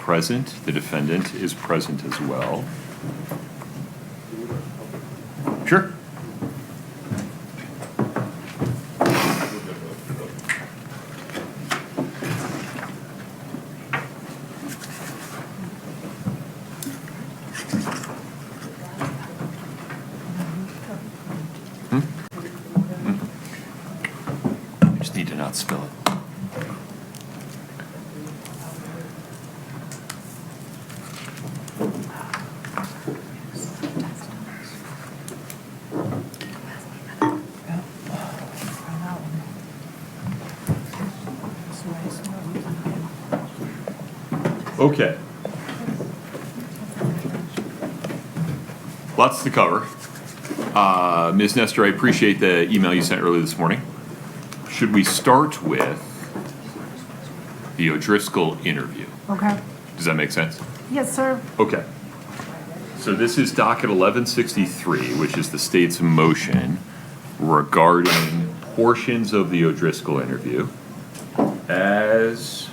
present. The defendant is present as well. Sure. I just need to not spill it. Okay. Lots to cover. Ms. Nestor, I appreciate the email you sent earlier this morning. Should we start with the O'Driscoll interview? Okay. Does that make sense? Yes, sir. Okay. So this is docket 1163, which is the state's motion regarding portions of the O'Driscoll interview as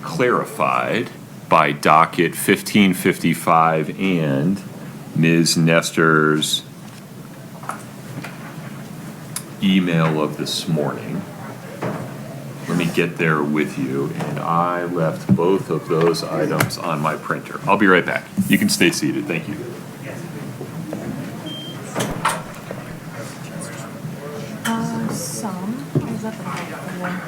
clarified by docket 1555 and Ms. Nestor's email of this morning. Let me get there with you, and I left both of those items on my printer. I'll be right back. You can stay seated. Thank you. Is that the right?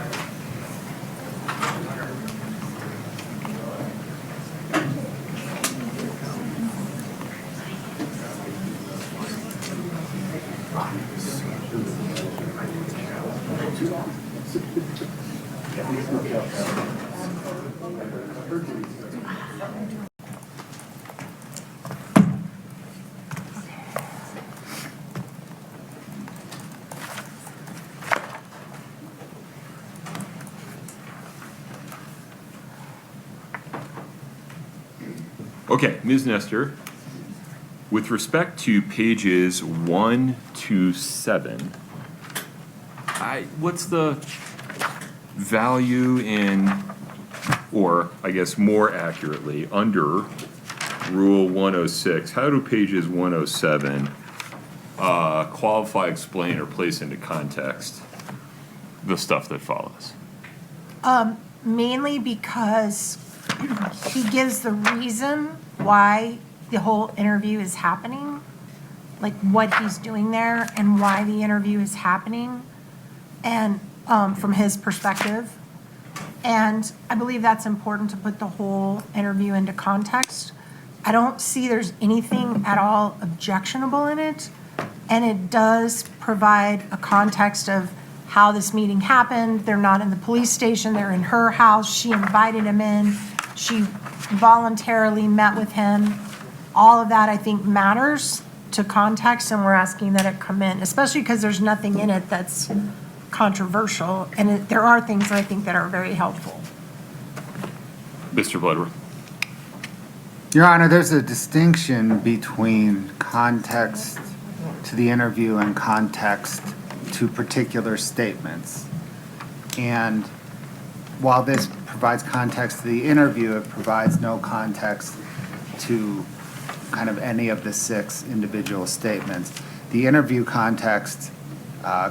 Okay, Ms. Nestor, with respect to pages 1 to 7, what's the value in, or I guess more accurately, under Rule 106, how do pages 107 qualify, explain, or place into context the stuff that follows? Mainly because he gives the reason why the whole interview is happening, like what he's doing there and why the interview is happening, and from his perspective. And I believe that's important to put the whole interview into context. I don't see there's anything at all objectionable in it, and it does provide a context of how this meeting happened. They're not in the police station, they're in her house. She invited him in. She voluntarily met with him. All of that, I think, matters to context, and we're asking that it come in, especially because there's nothing in it that's controversial, and there are things that I think that are very helpful. Mr. Bloodworth. Your Honor, there's a distinction between context to the interview and context to particular statements. And while this provides context to the interview, it provides no context to kind of any of the 6 individual statements. The interview context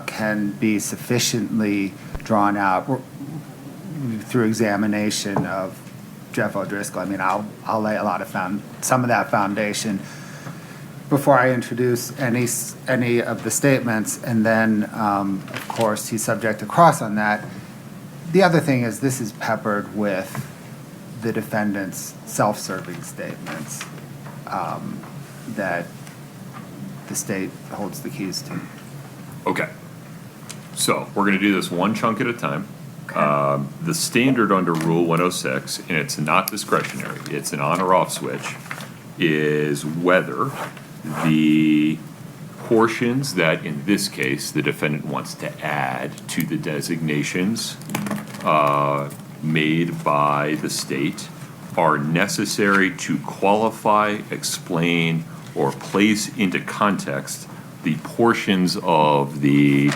can be sufficiently drawn out through examination of Jeff O'Driscoll. I mean, I'll lay a lot of some of that foundation before I introduce any of the statements, and then of course he's subject to cross on that. The other thing is this is peppered with the defendant's self-serving statements that the state holds the keys to. Okay. So we're going to do this one chunk at a time. The standard under Rule 106, and it's not discretionary, it's an on or off switch, is whether the portions that, in this case, the defendant wants to add to the designations made by the state are necessary to qualify, explain, or place into context the portions of the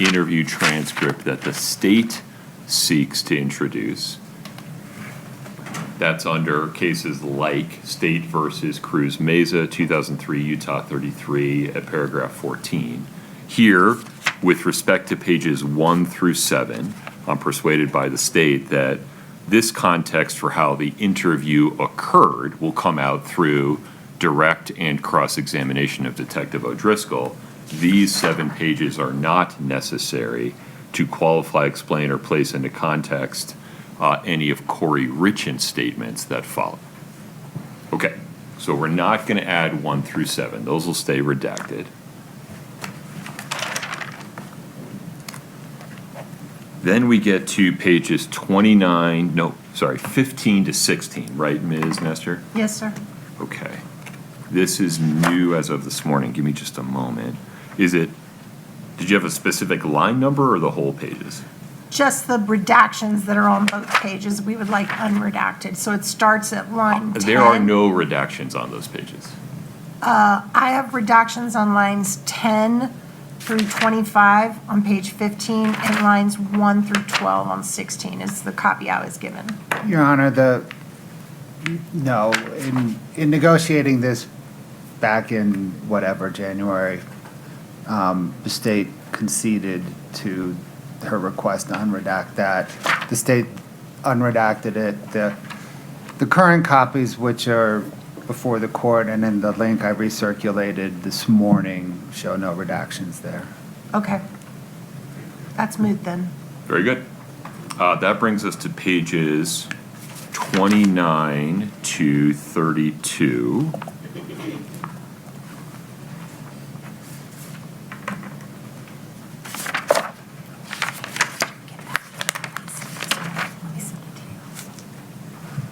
interview transcript that the state seeks to introduce. That's under cases like State versus Cruz Meza, 2003, Utah 33, at paragraph 14. Here, with respect to pages 1 through 7, I'm persuaded by the state that this context for how the interview occurred will come out through direct and cross-examination of Detective O'Driscoll. These 7 pages are not necessary to qualify, explain, or place into context any of Kouri Richins' statements that follow. Okay, so we're not going to add 1 through 7. Those will stay redacted. Then we get to pages 15 to 16, right, Ms. Nestor? Yes, sir. Okay. This is new as of this morning. Give me just a moment. Did you have a specific line number or the whole pages? Just the redactions that are on both pages, we would like unredacted. So it starts at line 10. There are no redactions on those pages. I have redactions on lines 10 through 25 on page 15 and lines 1 through 12 on 16 is the copy I was given. Your Honor, in negotiating this back in whatever, January, the state conceded to her request to unredact that. The state unredacted it. The current copies, which are before the court and in the link I recirculated this morning, show no redactions there. Okay. That's moot then. Very good. That brings us to pages 29 to 32.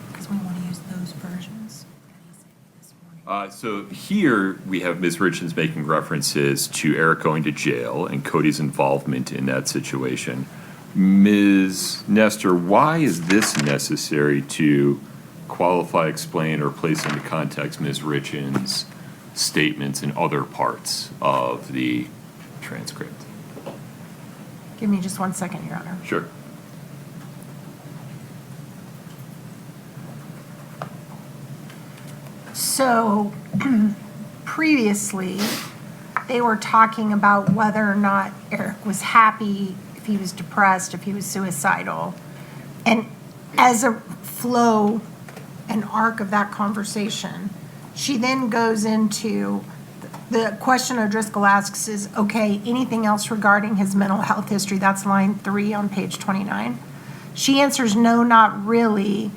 Because we want to use those versions. So here we have Ms. Richins making references to Eric going to jail and Cody's involvement in that situation. Ms. Nestor, why is this necessary to qualify, explain, or place into context Ms. Richins' statements in other parts of the transcript? Give me just 1 second, Your Honor. Sure. So previously, they were talking about whether or not Eric was happy, if he was depressed, if he was suicidal. And as a flow, an arc of that conversation, she then goes into the question O'Driscoll asks is, okay, anything else regarding his mental health history? That's line 3 on page 29. She answers, no, not really.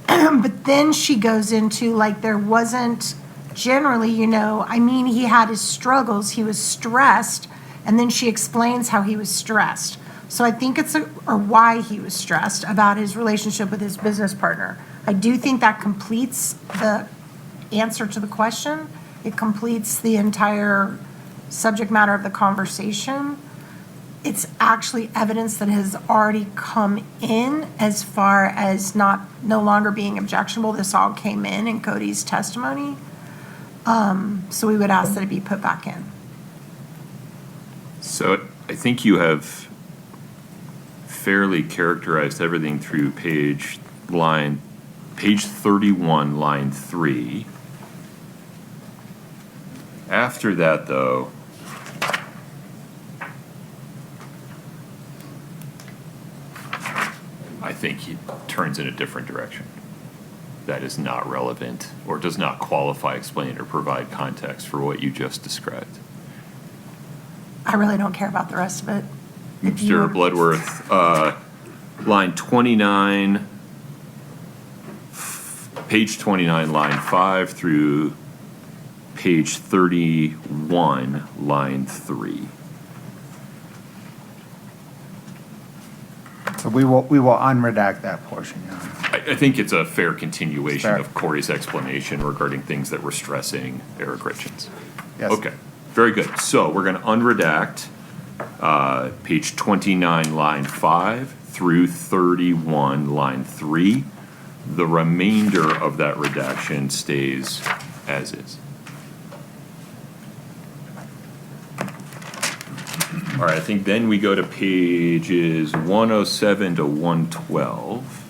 But then she goes into, like, there wasn't generally, he had his struggles, he was stressed, and then she explains how he was stressed. So I think or why he was stressed about his relationship with his business partner. I do think that completes the answer to the question. It completes the entire subject matter of the conversation. It's actually evidence that has already come in as far as no longer being objectionable. This all came in Cody's testimony. So we would ask that it be put back in. So I think you have fairly characterized everything through page 31, line 3. After that, though, I think he turns in a different direction. That is not relevant or does not qualify, explain, or provide context for what you just described. I really don't care about the rest of it. Mr. Bloodworth, line 29, page 29, line 5 through page 31, line 3. So we will unredact that portion, Your Honor. I think it's a fair continuation Fair. of Corey's explanation regarding things that were stressing Eric Richins. Yes. Okay, very good. So we're going to unredact page 29, line 5 through 31, line 3. The remainder of that redaction stays as is. All right, I think then we go to pages 107 to 112.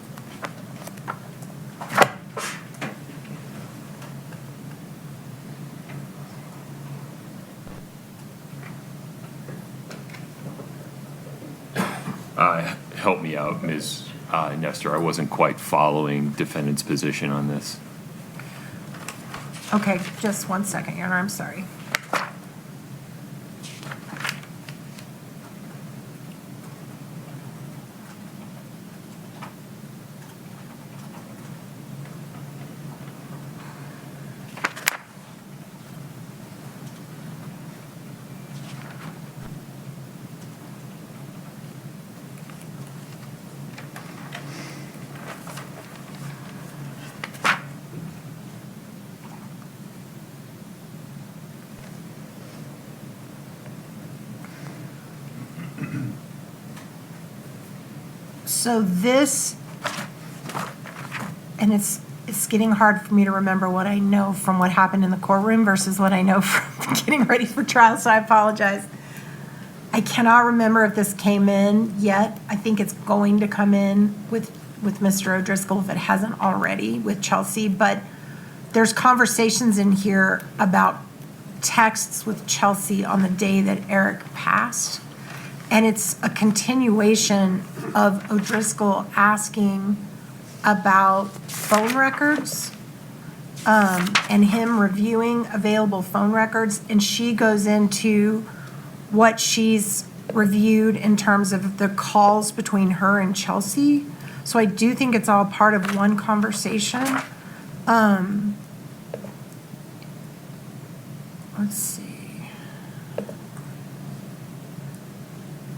Help me out, Ms. Nestor. I wasn't quite following defendant's position on this. Okay, just 1 second, Your Honor, I'm sorry. So this, and it's getting hard for me to remember what I know from what happened in the courtroom versus what I know from getting ready for trial, so I apologize. I cannot remember if this came in yet. I think it's going to come in with Mr. O'Driscoll if it hasn't already with Chelsea, but there's conversations in here about texts with Chelsea on the day that Eric passed. And it's a continuation of O'Driscoll asking about phone records and him reviewing available phone records. And she goes into what she's reviewed in terms of the calls between her and Chelsea. So I do think it's all part of one conversation. Let's see.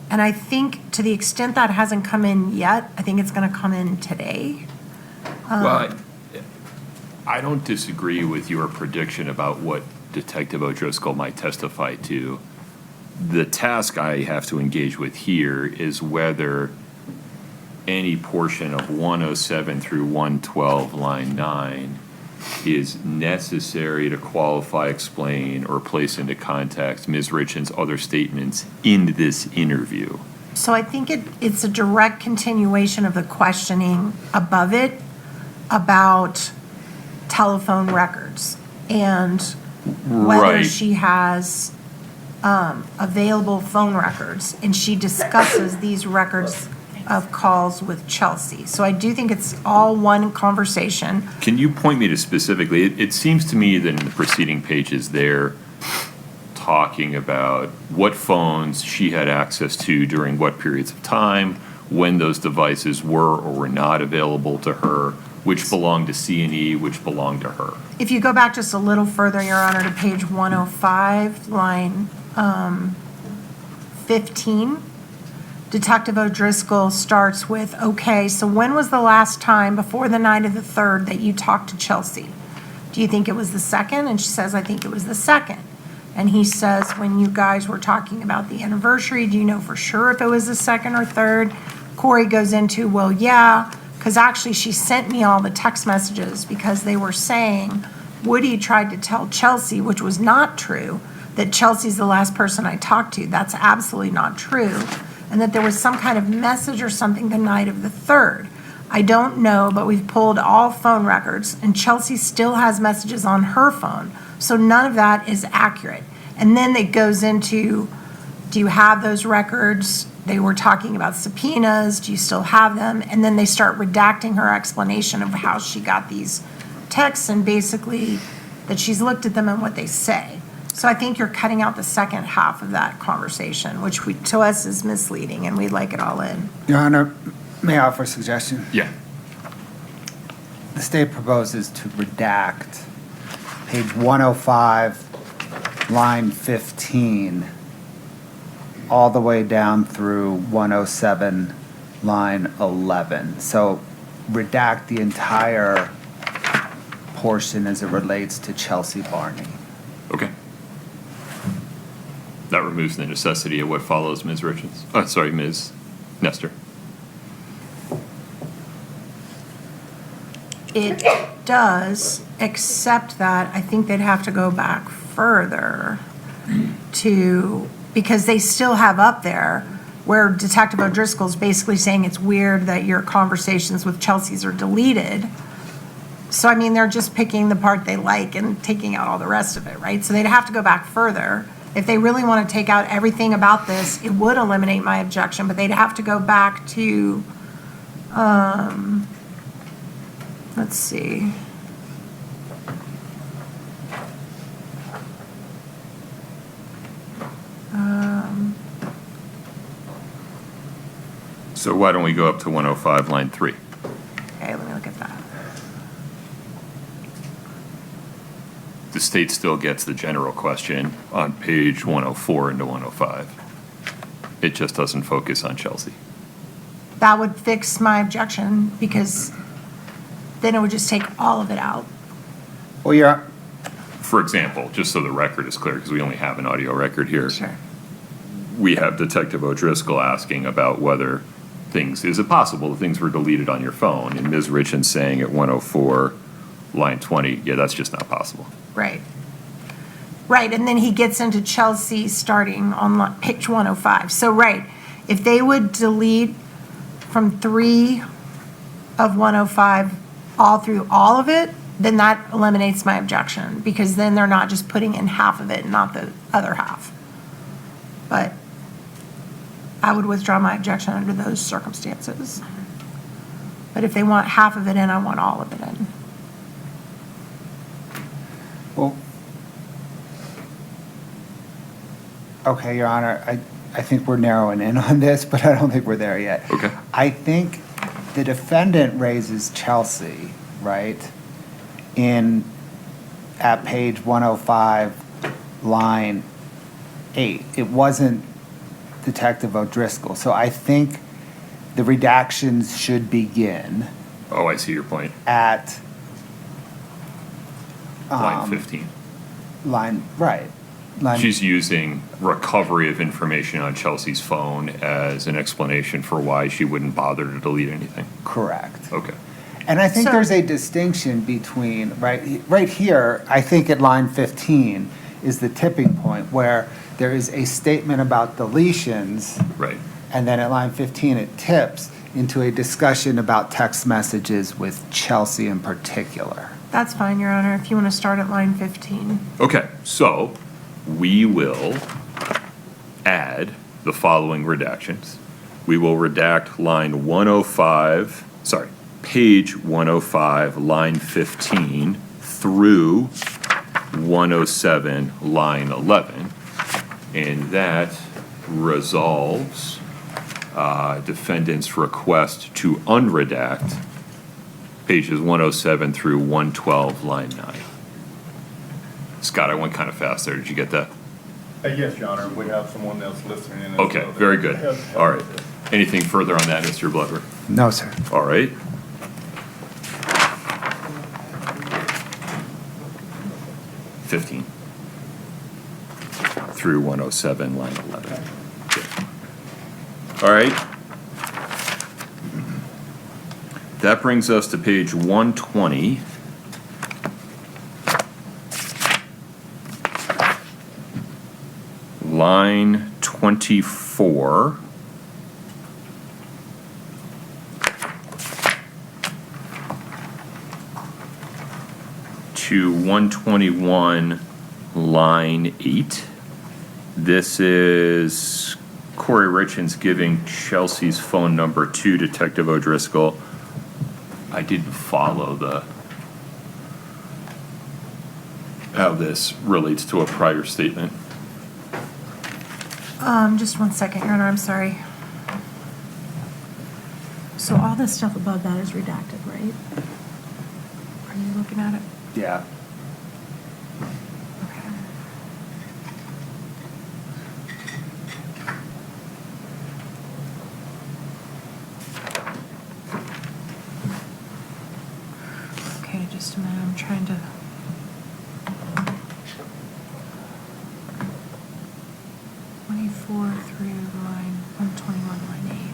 And I think to the extent that hasn't come in yet, I think it's going to come in today. Well, I don't disagree with your prediction about what Detective O'Driscoll might testify to. The task I have to engage with here is whether any portion of 107 through 112, line 9, is necessary to qualify, explain, or place into context Ms. Richins' other statements in this interview. So I think it's a direct continuation of the questioning above it about telephone records and whether Right. she has available phone records. And she discusses these records of calls with Chelsea. So I do think it's all one conversation. Can you point me to specifically, it seems to me that in the preceding pages they're talking about what phones she had access to during what periods of time, when those devices were or were not available to her, which belonged to C&E, which belonged to her. If you go back just a little further, Your Honor, to page 105, line 15, Detective O'Driscoll starts with, okay, so when was the last time before the night of the 3rd that you talked to Chelsea? Do you think it was the 2nd? And she says, I think it was the 2nd. And he says, when you guys were talking about the anniversary, do you know for sure if it was the 2nd or 3rd? Kouri goes into, well, yeah, because actually she sent me all the text messages because they were saying Woody tried to tell Chelsea, which was not true, that Chelsea's the last person I talked to. That's absolutely not true. And that there was some kind of message or something the night of the 3rd. I don't know, but we've pulled all phone records, and Chelsea still has messages on her phone. So none of that is accurate. And then it goes into, do you have those records? They were talking about subpoenas. Do you still have them? And then they start redacting her explanation of how she got these texts and basically that she's looked at them and what they say. So I think you're cutting out the second half of that conversation, which to us is misleading, and we'd like it all in. Your Honor, may I offer a suggestion? Yeah. The state proposes to redact page 105, line 15, all the way down through 107, line 11. So redact the entire portion as it relates to Chelsea Barney. Okay. That removes the necessity of what follows, Ms. Richins. Ms. Nestor. It does, except that I think they'd have to go back further because they still have up there where Detective O'Driscoll's basically saying it's weird that your conversations with Chelsea's are deleted. So, I mean, they're just picking the part they like and taking out all the rest of it, right? So they'd have to go back further If they really want to take out everything about this, it would eliminate my objection, but they'd have to go back to, let's see. So why don't we go up to 105, line 3? Okay, let me look at that. The state still gets the general question on page 104 into 105. It just doesn't focus on Chelsea. That would fix my objection, because then it would just take all of it out. Well, you're, For example, just so the record is clear, because we only have an audio record here. Sure. We have Detective O'Driscoll asking about whether is it possible that things were deleted on your phone? And Ms. Richins saying at 104, line 20, yeah, that's just not possible. Right. Right, and then he gets into Chelsea starting on page 105. So, right, if they would delete from 3 of 105 all through all of it, then that eliminates my objection, because then they're not just putting in half of it and not the other half. But I would withdraw my objection under those circumstances. But if they want half of it in, I want all of it in. well, okay, Your Honor, I think we're narrowing in on this, but I don't think we're there yet. Okay. I think the defendant raises Chelsea, right, at page 105, line 8. It wasn't Detective O'Driscoll. So I think the redactions should begin Oh, I see your point. at Line 15. line. She's using recovery of information on Chelsea's phone as an explanation for why she wouldn't bother to delete anything. Correct. Okay. And I think So- there's a distinction between, right here, I think at line 15 is the tipping point where there is a statement about deletions, Right. and then at line 15 it tips into a discussion about text messages with Chelsea in particular. That's fine, Your Honor, if you want to start at line 15. Okay, so we will add the following redactions. We will redact line 105, page 105, line 15 through 107, line 11. And that resolves defendant's request to unredact pages 107 through 112, line 9. Scott, I went kind of fast there. Did you get that? Yes, Your Honor, we have someone else listening in. as Okay, well. very good. All right. Anything further on that, Mr. Bloodworth? No, sir. All right. '15 through 107, line 11. All right. That brings us to page 120. Line 24. To 121, line 8. This is Kouri Richins giving Chelsea's phone number to Detective O'Driscoll. I didn't follow how this relates to a prior statement. Just 1 second, Your Honor, I'm sorry. So all this stuff above that is redacted, right? Are you looking at it? Yeah. Okay. Okay, just a minute, I'm trying to. Twenty-four through line 121, line 8.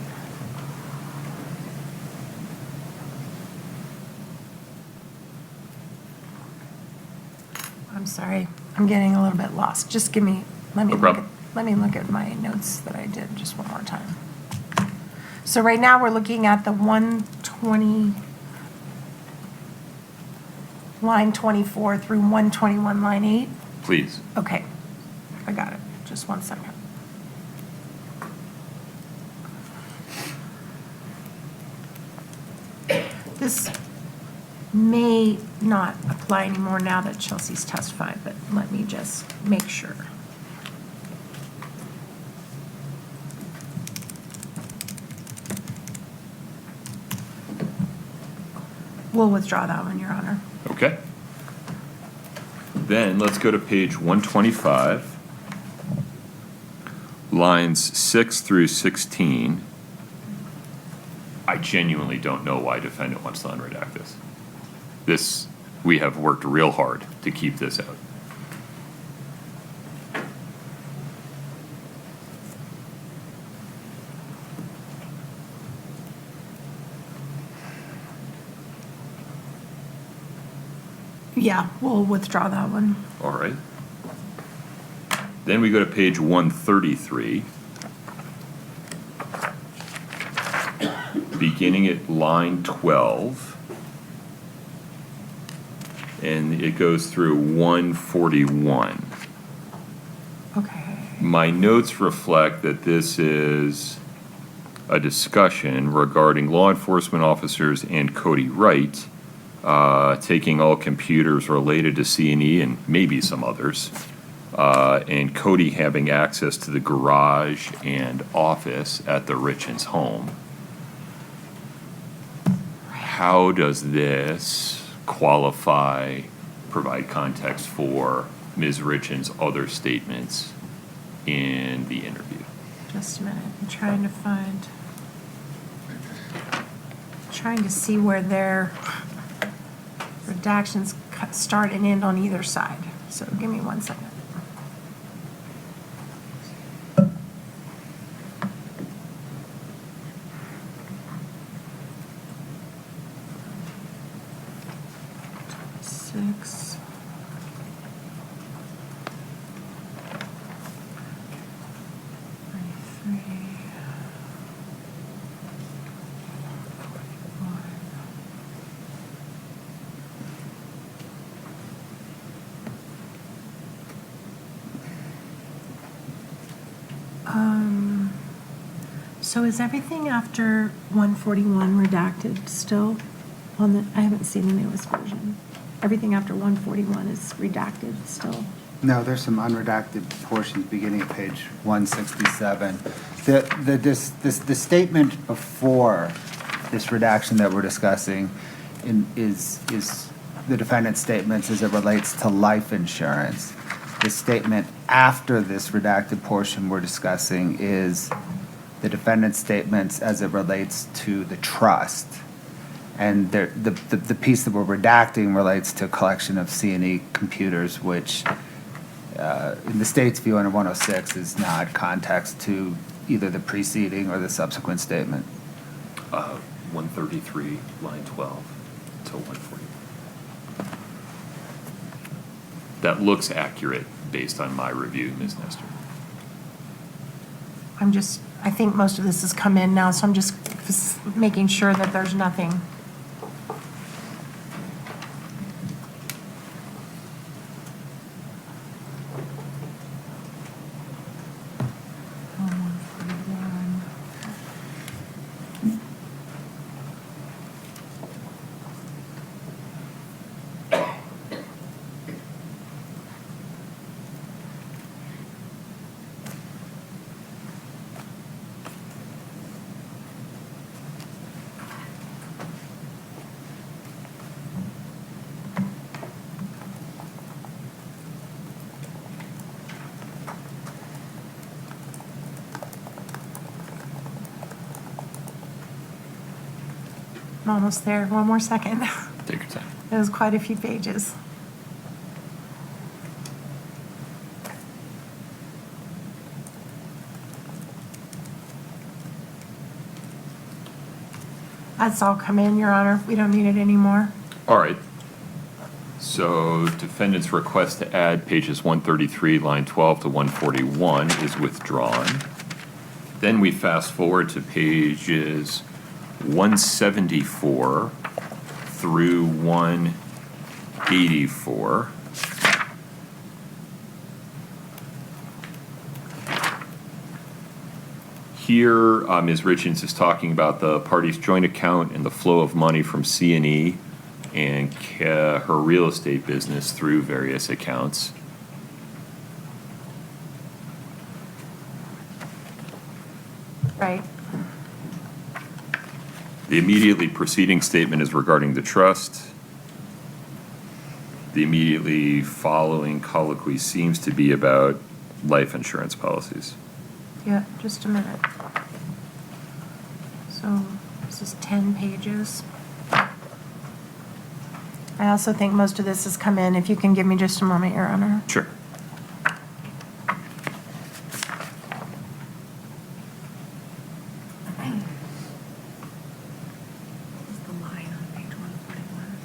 I'm sorry, I'm getting a little bit lost. Just give me, let me No look problem. let me look at my notes that I did just one more time. So right now, we're looking at the 120, line 24 through 121, line 8. Please. Okay, I got it. Just one second. This may not apply anymore now that Chelsea's testified, but let me just make sure. We'll withdraw that one, Your Honor. Okay. Then let's go to page 125, lines 6 through 16. I genuinely don't know why defendant wants to unredact this. This, we have worked real hard to keep this out. Yeah, we'll withdraw that one. All right. Then we go to page 133. Beginning at line 12. And it goes through 141. Okay. My notes reflect that this is a discussion regarding law enforcement officers and Kouri Wright taking all computers related to C&E and maybe some others, and Kouri having access to the garage and office at the Richins home. How does this qualify, provide context for Ms. Richins' other statements in the interview? Just a minute. I'm trying to see where their redactions start and end on either side. So give me 1 second. Six. So is everything after 141 redacted still on the, I haven't seen the newest version. Everything after 141 is redacted still. No, there's some unredacted portions beginning at page 167. The statement before this redaction that we're discussing is the defendant's statements as it relates to life insurance. The statement after this redacted portion we're discussing is the defendant's statements as it relates to the trust. And the piece that we're redacting relates to a collection of C&E computers, which in the state's view under 106 is not context to either the preceding or the subsequent statement. 133, line 12 to 140. That looks accurate based on my review, Ms. Nestor. I think most of this has come in now, so I'm just making sure that there's nothing. I'm almost there. One more second. Take your time. It was quite a few pages. That's all come in, Your Honor. We don't need it anymore. All right. So defendant's request to add pages 133, line 12 to 141 is withdrawn. Then we fast forward to pages 174 through 184. Here, Ms. Richins is talking about the party's joint account and the flow of money from C&E and her real estate business through various accounts. Right. The immediately preceding statement is regarding the trust. The immediately following colloquy seems to be about life insurance policies. Yeah, just a minute. So this is 10 pages. I also think most of this has come in. If you can give me just a moment, Your Honor. Sure. The line on page 141.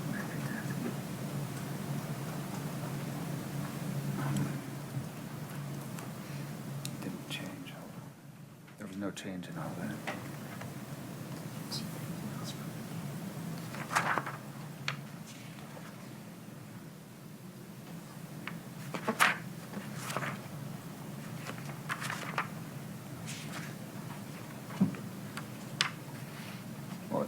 Didn't change. There was no change in all that. Well,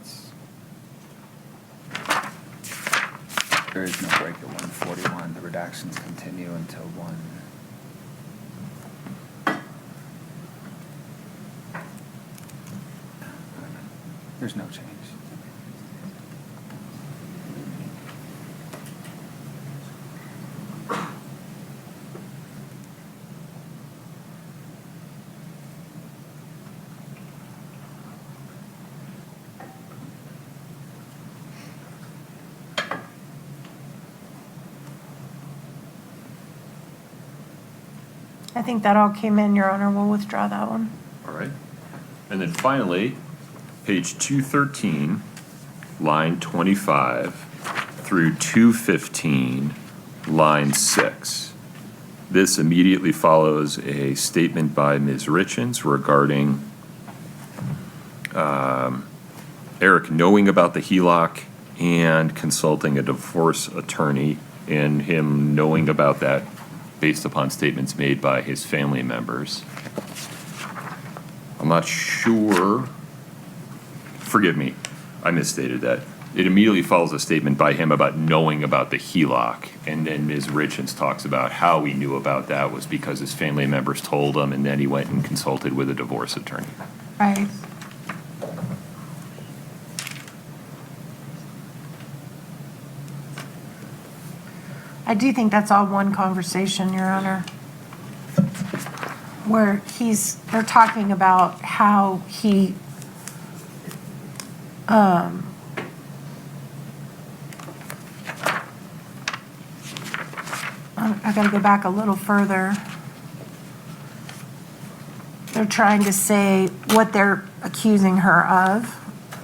there is no break at 141. The redactions continue until 1. There's no change. I think that all came in, Your Honor. We'll withdraw that one. All right. And then finally, page 213, line 25 through 215, line 6. This immediately follows a statement by Ms. Richins regarding Eric knowing about the HELOC and consulting a divorce attorney, and him knowing about that based upon statements made by his family members. I'm not sure, forgive me, I misstated that. It immediately follows a statement by him about knowing about the HELOC, and then Ms. Richins talks about how he knew about that was because his family members told him, and then he went and consulted with a divorce attorney. Right. I do think that's all one conversation, Your Honor, where they're talking about how he, I gotta go back a little further. They're trying to say what they're accusing her of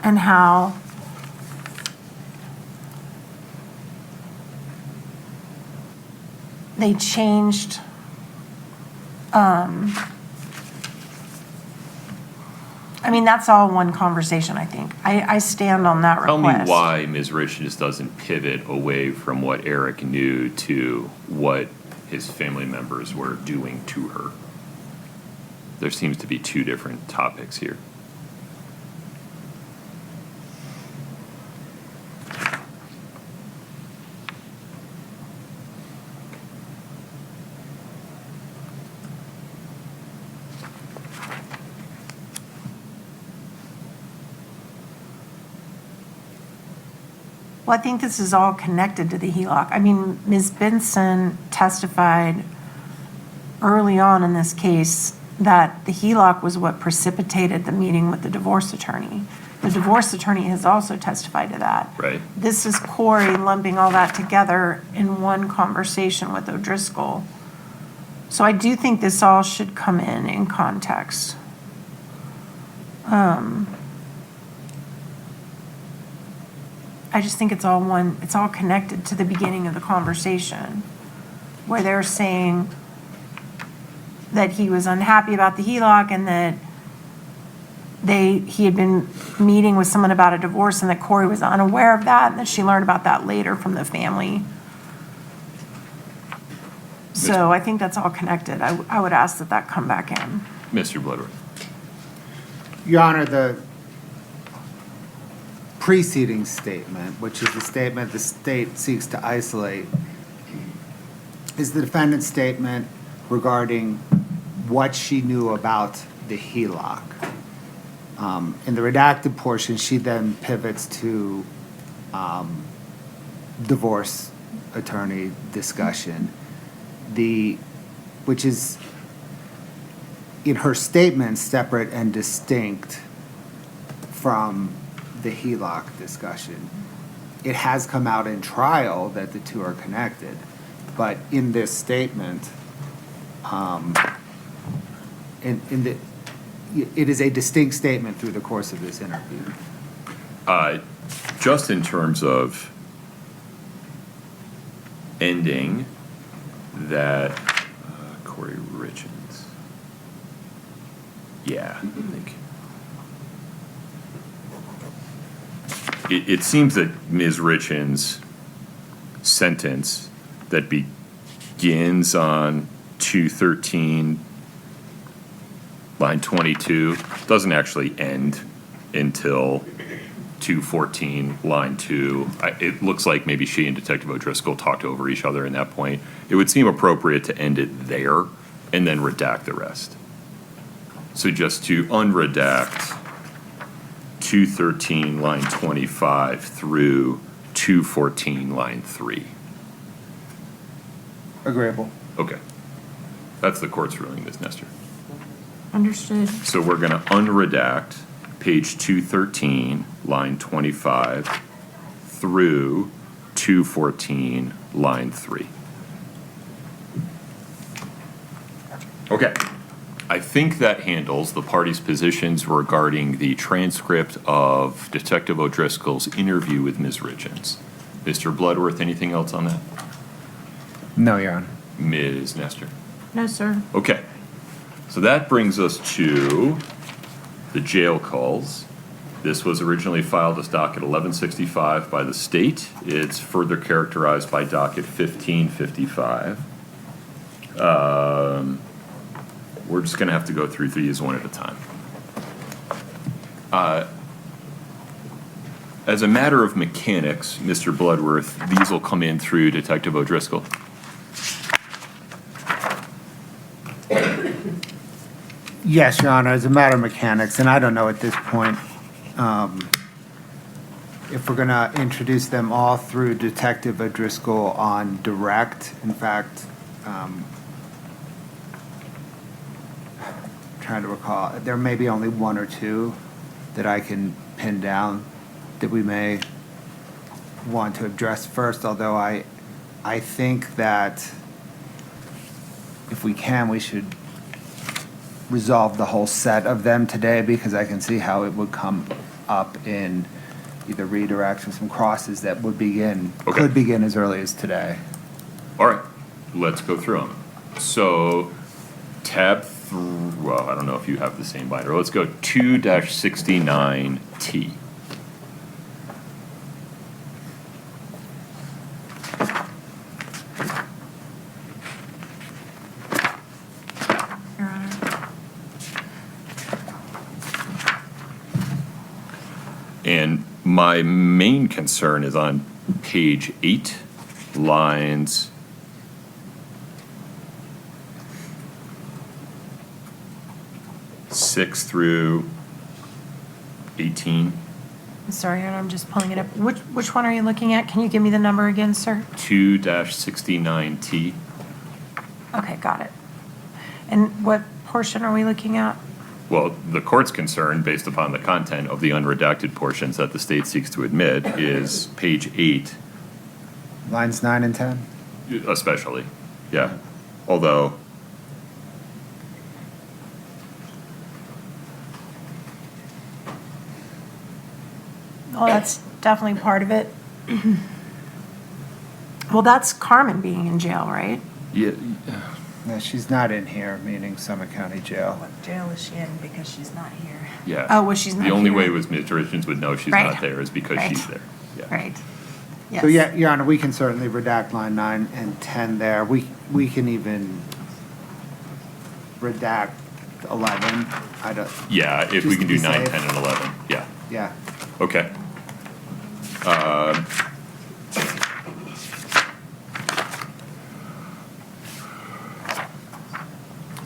and how they changed, I mean, that's all one conversation, I think. I stand on that Tell request. me why Ms. Richins doesn't pivot away from what Eric knew to what his family members were doing to her. There seems to be two different topics here. Well, I think this is all connected to the HELOC. I mean, Ms. Benson testified early on in this case that the HELOC was what precipitated the meeting with the divorce attorney. The divorce attorney has also testified to that. Right. This is Kouri lumping all that together in one conversation with O'Driscoll. So I do think this all should come in context. I just think it's all connected to the beginning of the conversation where they're saying that he was unhappy about the HELOC and that he had been meeting with someone about a divorce and that Kouri was unaware of that and that she learned about that later from the family. So I think that's all connected. I would ask that come back in. Mr. Bloodworth. Your Honor, the preceding statement, which is the statement the state seeks to isolate, is the defendant's statement regarding what she knew about the HELOC. In the redacted portion, she then pivots to divorce attorney discussion, which is in her statement separate and distinct from the HELOC discussion. It has come out in trial that the two are connected, but in this statement, it is a distinct statement through the course of this interview. Just in terms of ending that, Kouri Richins. Yeah, I think. It seems that Ms. Richins' sentence that begins on 213, line 22, doesn't actually end until 214, line 2. It looks like maybe she and Detective O'Driscoll talked over each other in that point. It would seem appropriate to end it there and then redact the rest. So just to unredact 213, line 25 through 214, line 3. Agreeable. Okay. That's the court's ruling, Ms. Nestor. Understood. So we're going to unredact page 213, line 25 through 214, line 3. Okay. I think that handles the parties' positions regarding the transcript of Detective O'Driscoll's interview with Ms. Richins. Mr. Bloodworth, anything else on that? No, Your Honor. Ms. Nestor? No, sir. Okay. So that brings us to the jail calls. This was originally filed as docket 1165 by the state. It's further characterized by docket 1555. We're just going to have to go through these one at a time. As a matter of mechanics, Mr. Bloodworth, these will come in through Detective O'Driscoll. Yes, Your Honor, as a matter of mechanics, and I don't know at this point if we're going to introduce them all through Detective O'Driscoll on direct. In fact, trying to recall, there may be only one or two that I can pin down that we may want to address first, although I think that if we can, we should resolve the whole set of them today, because I can see how it would come up in either redirects or some crosses that would begin, Okay. could begin as early as today. All right, let's go through them. So, well, I don't know if you have the same binder. Let's go 2-69T. Your Honor. And my main concern is on page 8, lines 6 through 18. Sorry, Your Honor, I'm just pulling it up. Which one are you looking at? Can you give me the number again, sir? 2-69T. Okay, got it. And what portion are we looking at? Well, the court's concern, based upon the content of the unredacted portions that the state seeks to admit, is page 8, Lines 9 and 10? especially. Yeah. Although, Oh, that's definitely part of it. Well, that's Carmen being in jail, right? yeah, No, she's not in here, meaning Summit County Jail. What jail is she in because she's not here? yeah. Oh, well, she's not The only here. way was Ms. Richins would know she's Right. not there is because Right. she's there. Yeah. Right. Yes. So, yeah, Your Honor, we can certainly redact line 9 and 10 there. We can even redact 11, I don't, Yeah, if we Just can to do be 9, safe. 10, and 11, yeah, yeah. okay.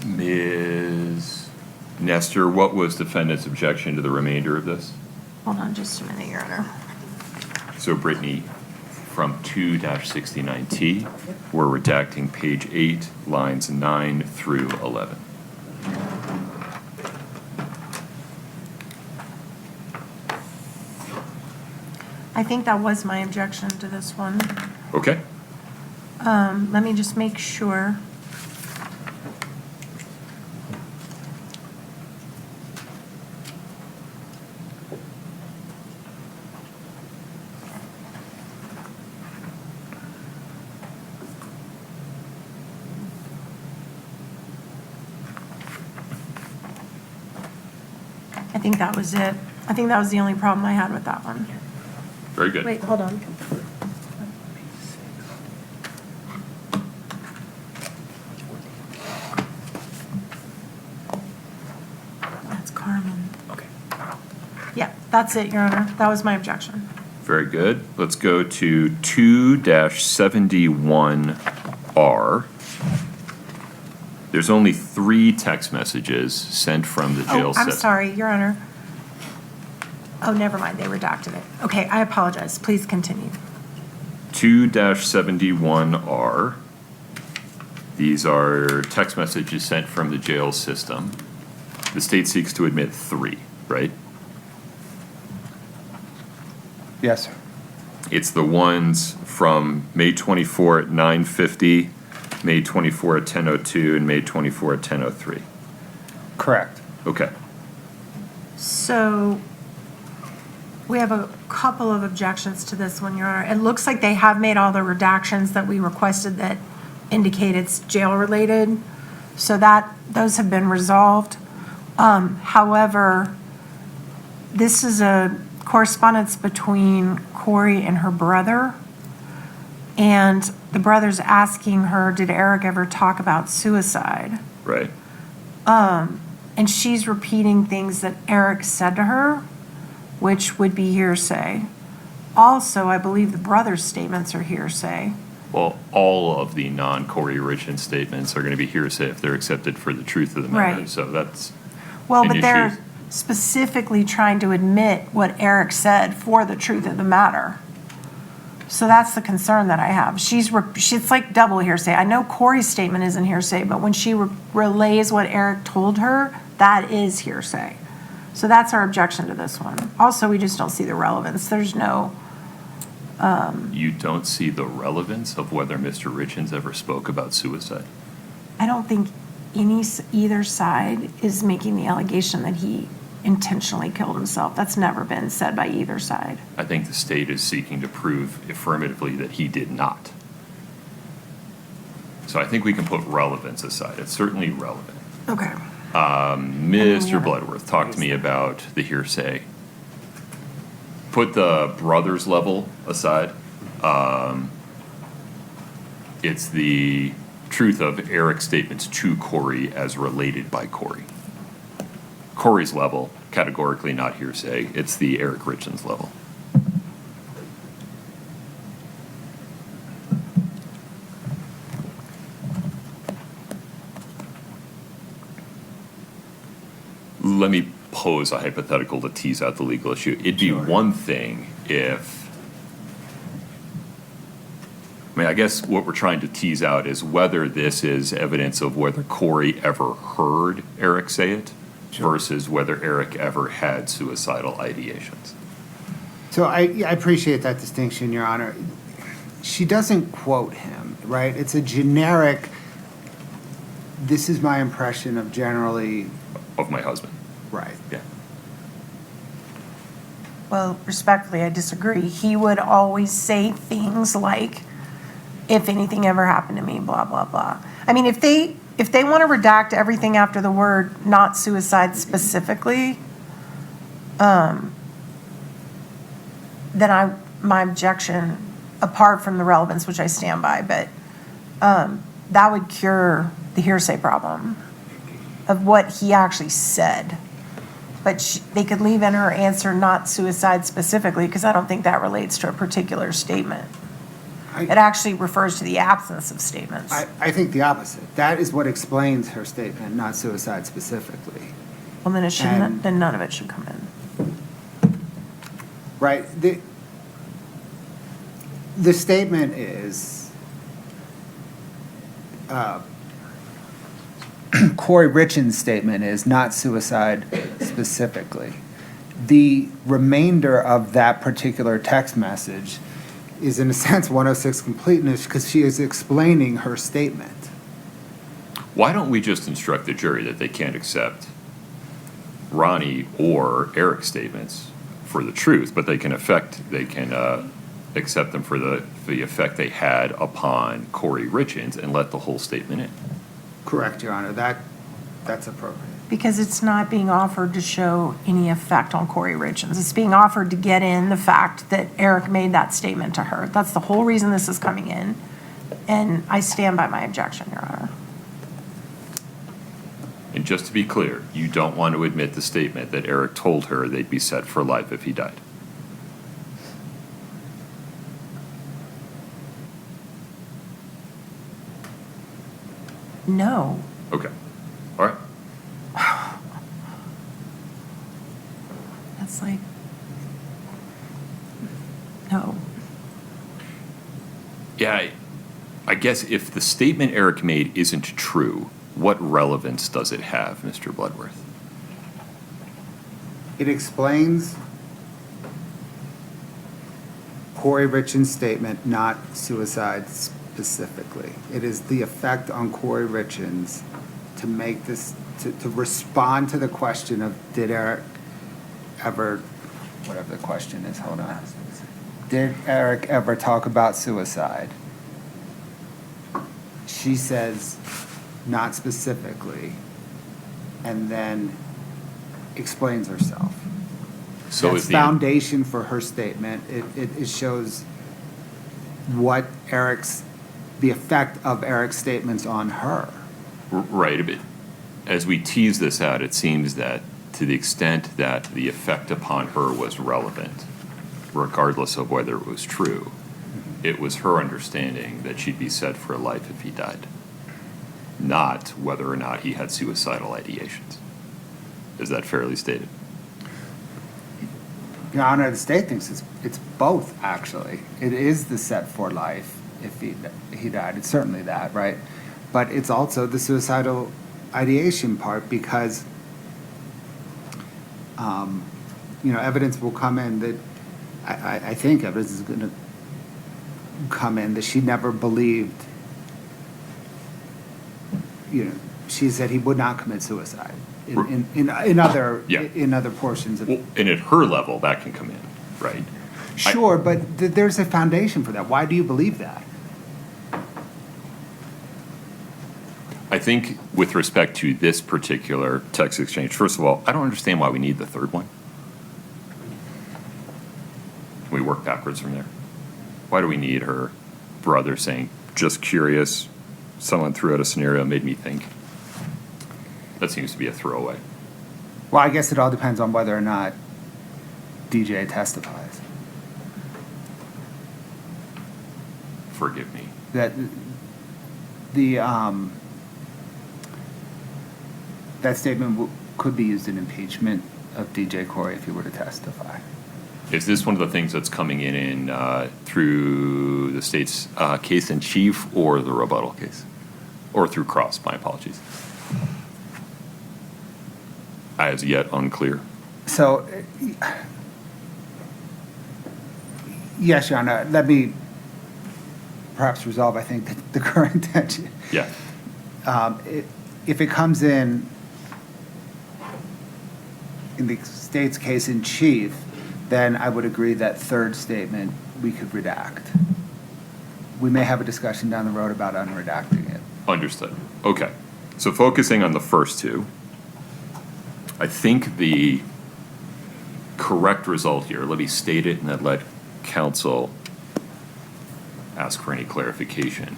Ms. Nestor, what was defendant's objection to the remainder of this? Hold on just a minute, Your Honor. So Brittany, from 2-69T, we're redacting page 8, lines 9 through 11. I think that was my objection to this one. Okay, Let me just make sure. I think that was it. I think that was the only problem I had with that one. very good. Wait, hold on. That's Carmen. Okay. Yeah, that's it, Your Honor. That was my objection. Very good. Let's go to 2-71R. There's only 3 text messages sent from the jail Oh, system. I'm sorry, Your Honor. Oh, never mind, they redacted it. Okay, I apologize. Please continue. 2-71R. These are text messages sent from the jail system. The state seeks to admit 3, right? Yes, sir. It's the ones from May 24 at 9:50, May 24 at 10:02, and May 24 at 10:03. Correct. Okay. So we have a couple of objections to this one, Your Honor. It looks like they have made all the redactions that we requested that indicate it's jail-related, so those have been resolved. However, this is a correspondence between Kouri and her brother, and the brother's asking her, did Eric ever talk about suicide? Right. And she's repeating things that Eric said to her, which would be hearsay. Also, I believe the brother's statements are hearsay. Well, all of the non-Kouri Richins statements are going to be hearsay if they're accepted for the truth of the matter. Right. So that's Well, an but issue. they're specifically trying to admit what Eric said for the truth of the matter. So that's the concern that I have. It's like double hearsay. I know Corey's statement isn't hearsay, but when she relays what Eric told her, that is hearsay. So that's our objection to this one. Also, we just don't see the relevance. There's no, You don't see the relevance of whether Mr. Richins ever spoke about suicide? I don't think either side is making the allegation that he intentionally killed himself. That's never been said by either side. I think the state is seeking to prove affirmatively that he did not. So I think we can put relevance aside. It's certainly relevant. Okay. Mr. Bloodworth, talk to me about the hearsay. Put the brothers level aside. It's the truth of Eric's statements to Kouri as related by Kouri. Corey's level, categorically not hearsay. It's the Eric Richins level. Let me pose a hypothetical to tease out the legal issue. It'd be one thing if, I guess what we're trying to tease out is whether this is evidence of whether Kouri ever heard Eric say it versus whether Eric ever had suicidal ideations. So I appreciate that distinction, Your Honor. She doesn't quote him, right? It's a generic, this is my impression of generally, Of my husband, right. yeah. Well, respectfully, I disagree. He would always say things like, if anything ever happened to me, blah, blah, blah. I mean, if they want to redact everything after the word not suicide specifically, then my objection, apart from the relevance, which I stand by, but that would cure the hearsay problem of what he actually said. But they could leave in her answer not suicide specifically, because I don't think that relates to a particular statement. It actually refers to the absence of statements. I think the opposite. That is what explains her statement, not suicide specifically. Well, then it shouldn't, And- then none of it should come in. Right, the statement is, Kouri Richins' statement is not suicide specifically. The remainder of that particular text message is in a sense 106 completeness because she is explaining her statement. Why don't we just instruct the jury that they can't accept Ronnie or Eric's statements for the truth, but they can accept them for the effect they had upon Kouri Richins and let the whole statement in? Correct, Your Honor, that's appropriate. Because it's not being offered to show any effect on Kouri Richins. It's being offered to get in the fact that Eric made that statement to her. That's the whole reason this is coming in. And I stand by my objection, Your Honor. And just to be clear, you don't want to admit the statement that Eric told her they'd be set for life if he died? No. Okay. All right. That's like, no. Yeah, I guess if the statement Eric made isn't true, what relevance does it have, Mr. Bloodworth? It explains Kouri Richins' statement, not suicide specifically. It is the effect on Kouri Richins to make this, to respond to the question of did Eric ever, whatever the question is, hold on. Did Eric ever talk about suicide? She says, not specifically, and then explains herself. So That's is the foundation for her statement. It shows what the effect of Eric's statements on her. right, but as we tease this out, it seems that to the extent that the effect upon her was relevant, regardless of whether it was true, it was her understanding that she'd be set for life if he died, not whether or not he had suicidal ideations. Is that fairly stated? Your Honor, the state thinks it's both, actually. It is the set for life if he died. It's certainly that, right? But it's also the suicidal ideation part because, evidence will come in that, I think evidence is going to come in that she never believed, she said he would not commit suicide in other Yeah. in other portions of. Well, and at her level, that can come in, right? Sure, but there's a foundation for that. Why do you believe that? I think with respect to this particular text exchange, first of all, I don't understand why we need the third one. Can we work backwards from there? Why do we need her brother saying, just curious, someone threw out a scenario, made me think? That seems to be a throwaway. Well, I guess it all depends on whether or not DJ testifies. Forgive me. That that statement could be used in impeachment of DJ Kouri if he were to testify. Is this one of the things that's coming in through the state's case in chief or the rebuttal case? Or through cross, my apologies. As yet unclear. So, yes, Your Honor, let me perhaps resolve, I think, the current tension. Yeah. If it comes in the state's case in chief, then I would agree that third statement we could redact. We may have a discussion down the road about unredacting it. Understood. Okay. So focusing on the first two, I think the correct result here, let me state it and then let counsel ask for any clarification,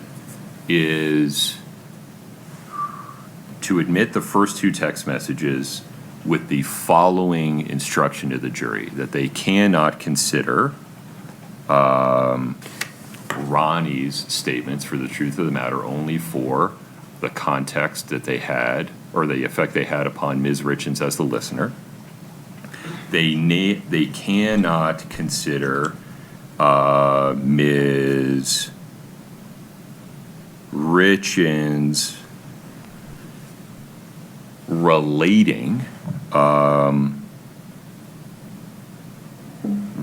is to admit the first two text messages with the following instruction to the jury, that they cannot consider Ronnie's statements for the truth of the matter only for the context that they had, or the effect they had upon Ms. Richins as the listener. They cannot consider Ms. Richins relating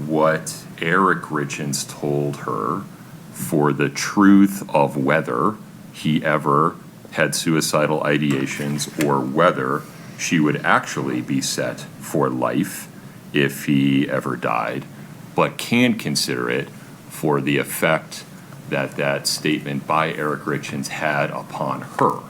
what Eric Richins told her for the truth of whether he ever had suicidal ideations or whether she would actually be set for life if he ever died, but can consider it for the effect that that statement by Eric Richins had upon her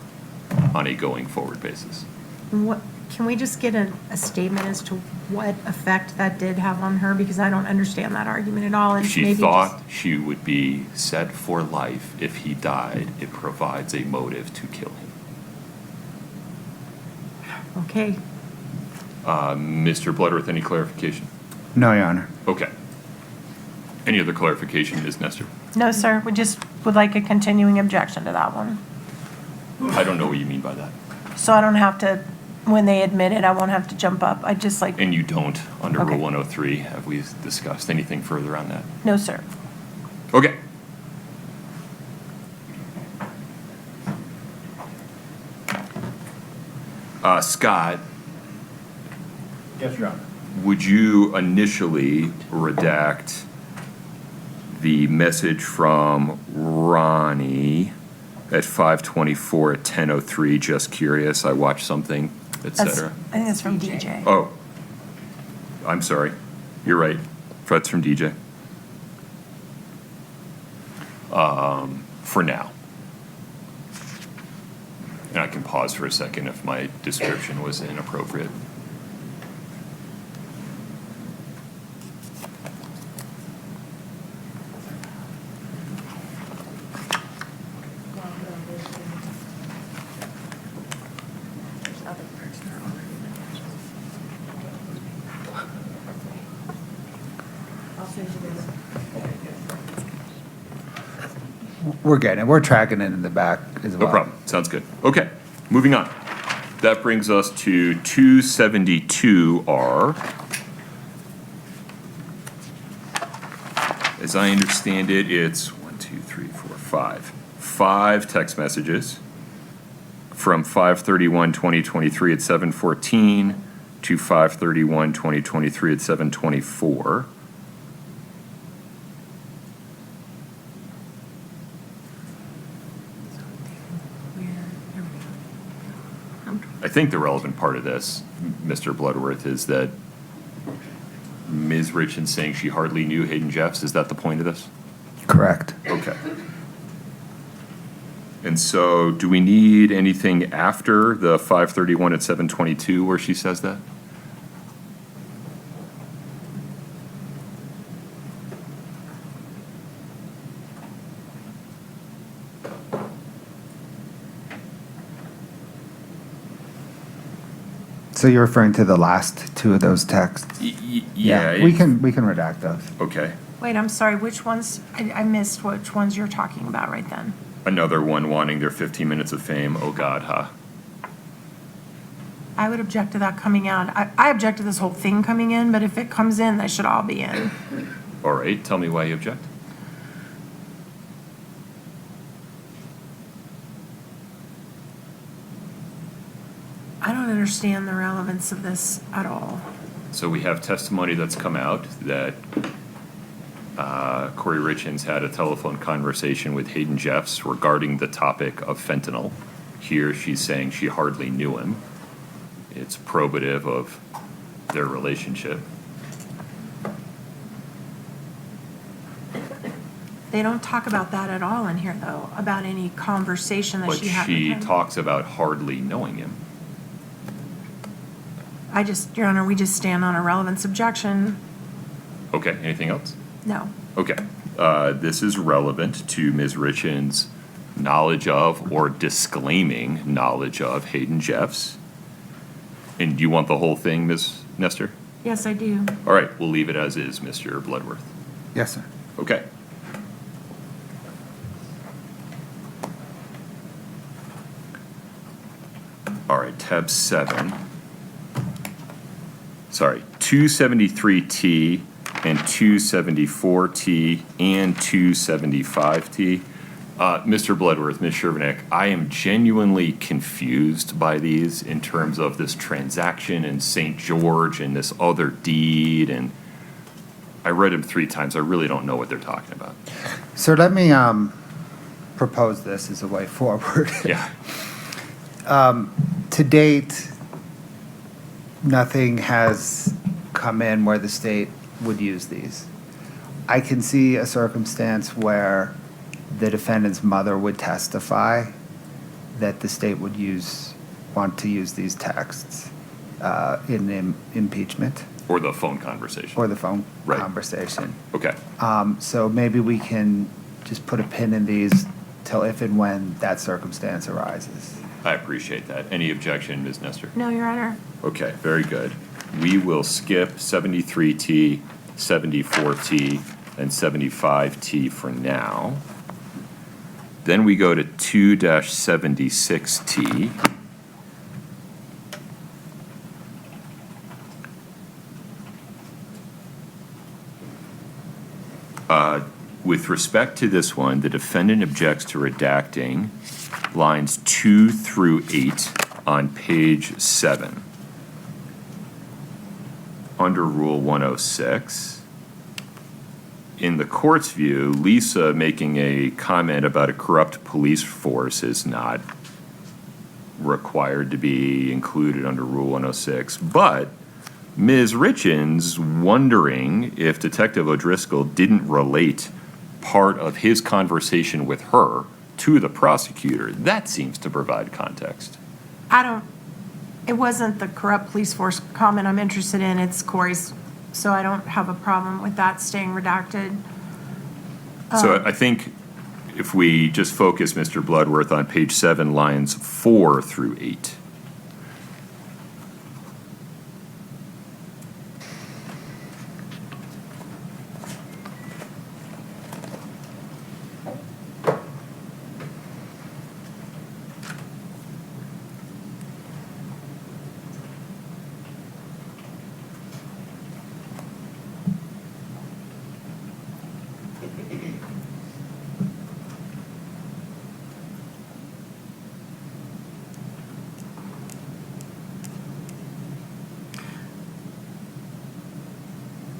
on a going forward basis. What, can we just get a statement as to what effect that did have on her? Because I don't understand that argument at all. And She maybe thought she would be set for life if he died. It provides a motive to kill him. Okay, Mr. Bloodworth, any clarification? No, Your Honor. Okay. Any other clarification, Ms. Nestor? no, sir, we just would like a continuing objection to that one. I don't know what you mean by that. So I don't have to, when they admit it, I won't have to jump up. I just like, And you don't, under Okay. Rule 103, have we discussed anything further on that? no, sir. Okay. Scott, Yes, Your Honor. would you initially redact the message from Ronnie at 5:24 at 10:03? Just curious, I watched something, et That's, cetera. I think that's from DJ. Oh, I'm sorry. You're right. That's from DJ. For now. And I can pause for a second if my description was inappropriate. There's other parts that are already mentioned. I'll send you this. We're getting it. We're tracking it in the back as well. No problem. Sounds good. Okay, moving on. That brings us to 272R. As I understand it, it's 5 text messages from 5/31/2023 at 7:14 to 5/31/2023 at 7:24. I think the relevant part of this, Mr. Bloodworth, is that Ms. Richins saying she hardly knew Hayden Jeffs. Is that the point of this? Correct. Okay. And so do we need anything after the 5:31 at 7:22 where she says that? So you're referring to the last two of those texts? Yeah. We can redact those. Okay. Wait, I'm sorry, which ones, I missed which ones you're talking about right then. Another one wanting their 15 minutes of fame. Oh, God, huh? I would object to that coming out. I object to this whole thing coming in, but if it comes in, they should all be in. All right. Tell me why you object. I don't understand the relevance of this at all. So we have testimony that's come out that Kouri Richins had a telephone conversation with Hayden Jeffs regarding the topic of fentanyl. Here she's saying she hardly knew him. It's probative of their relationship. They don't talk about that at all in here, though, about any conversation that But she had with she him. talks about hardly knowing him. Your Honor, we just stand on a relevance objection. Okay, anything else? No. Okay. This is relevant to Ms. Richins knowledge of or disclaiming knowledge of Hayden Jeffs. And do you want the whole thing, Ms. Nestor? Yes, I do. All right, we'll leave it as is, Mr. Bloodworth. Yes, sir. Okay. All right, tab 7. Sorry, 273T and 274T and 275T. Mr. Bloodworth, Ms. Shervinick, I am genuinely confused by these in terms of this transaction in St. George and this other deed, and I read them 3 times. I really don't know what they're talking about. So let me propose this as a way forward. Yeah. To date, nothing has come in where the state would use these. I can see a circumstance where the defendant's mother would testify that the state would want to use these texts in impeachment Or the phone conversation. or the phone Right. conversation. Okay. So maybe we can just put a pin in these till if and when that circumstance arises. I appreciate that. Any objection, Ms. Nestor? No, Your Honor. Okay, very good. We will skip 73T, 74T, and 75T for now. Then we go to 2-76T. With respect to this one, the defendant objects to redacting lines 2 through 8 on page 7. Under Rule 106, in the court's view, Lisa making a comment about a corrupt police force is not required to be included under Rule 106, but Ms. Richins wondering if Detective O'Driscoll didn't relate part of his conversation with her to the prosecutor. That seems to provide context. It wasn't the corrupt police force comment I'm interested in, it's Kouri's, so I don't have a problem with that staying redacted. So I think if we just focus, Mr. Bloodworth, on page 7, lines 4 through 8.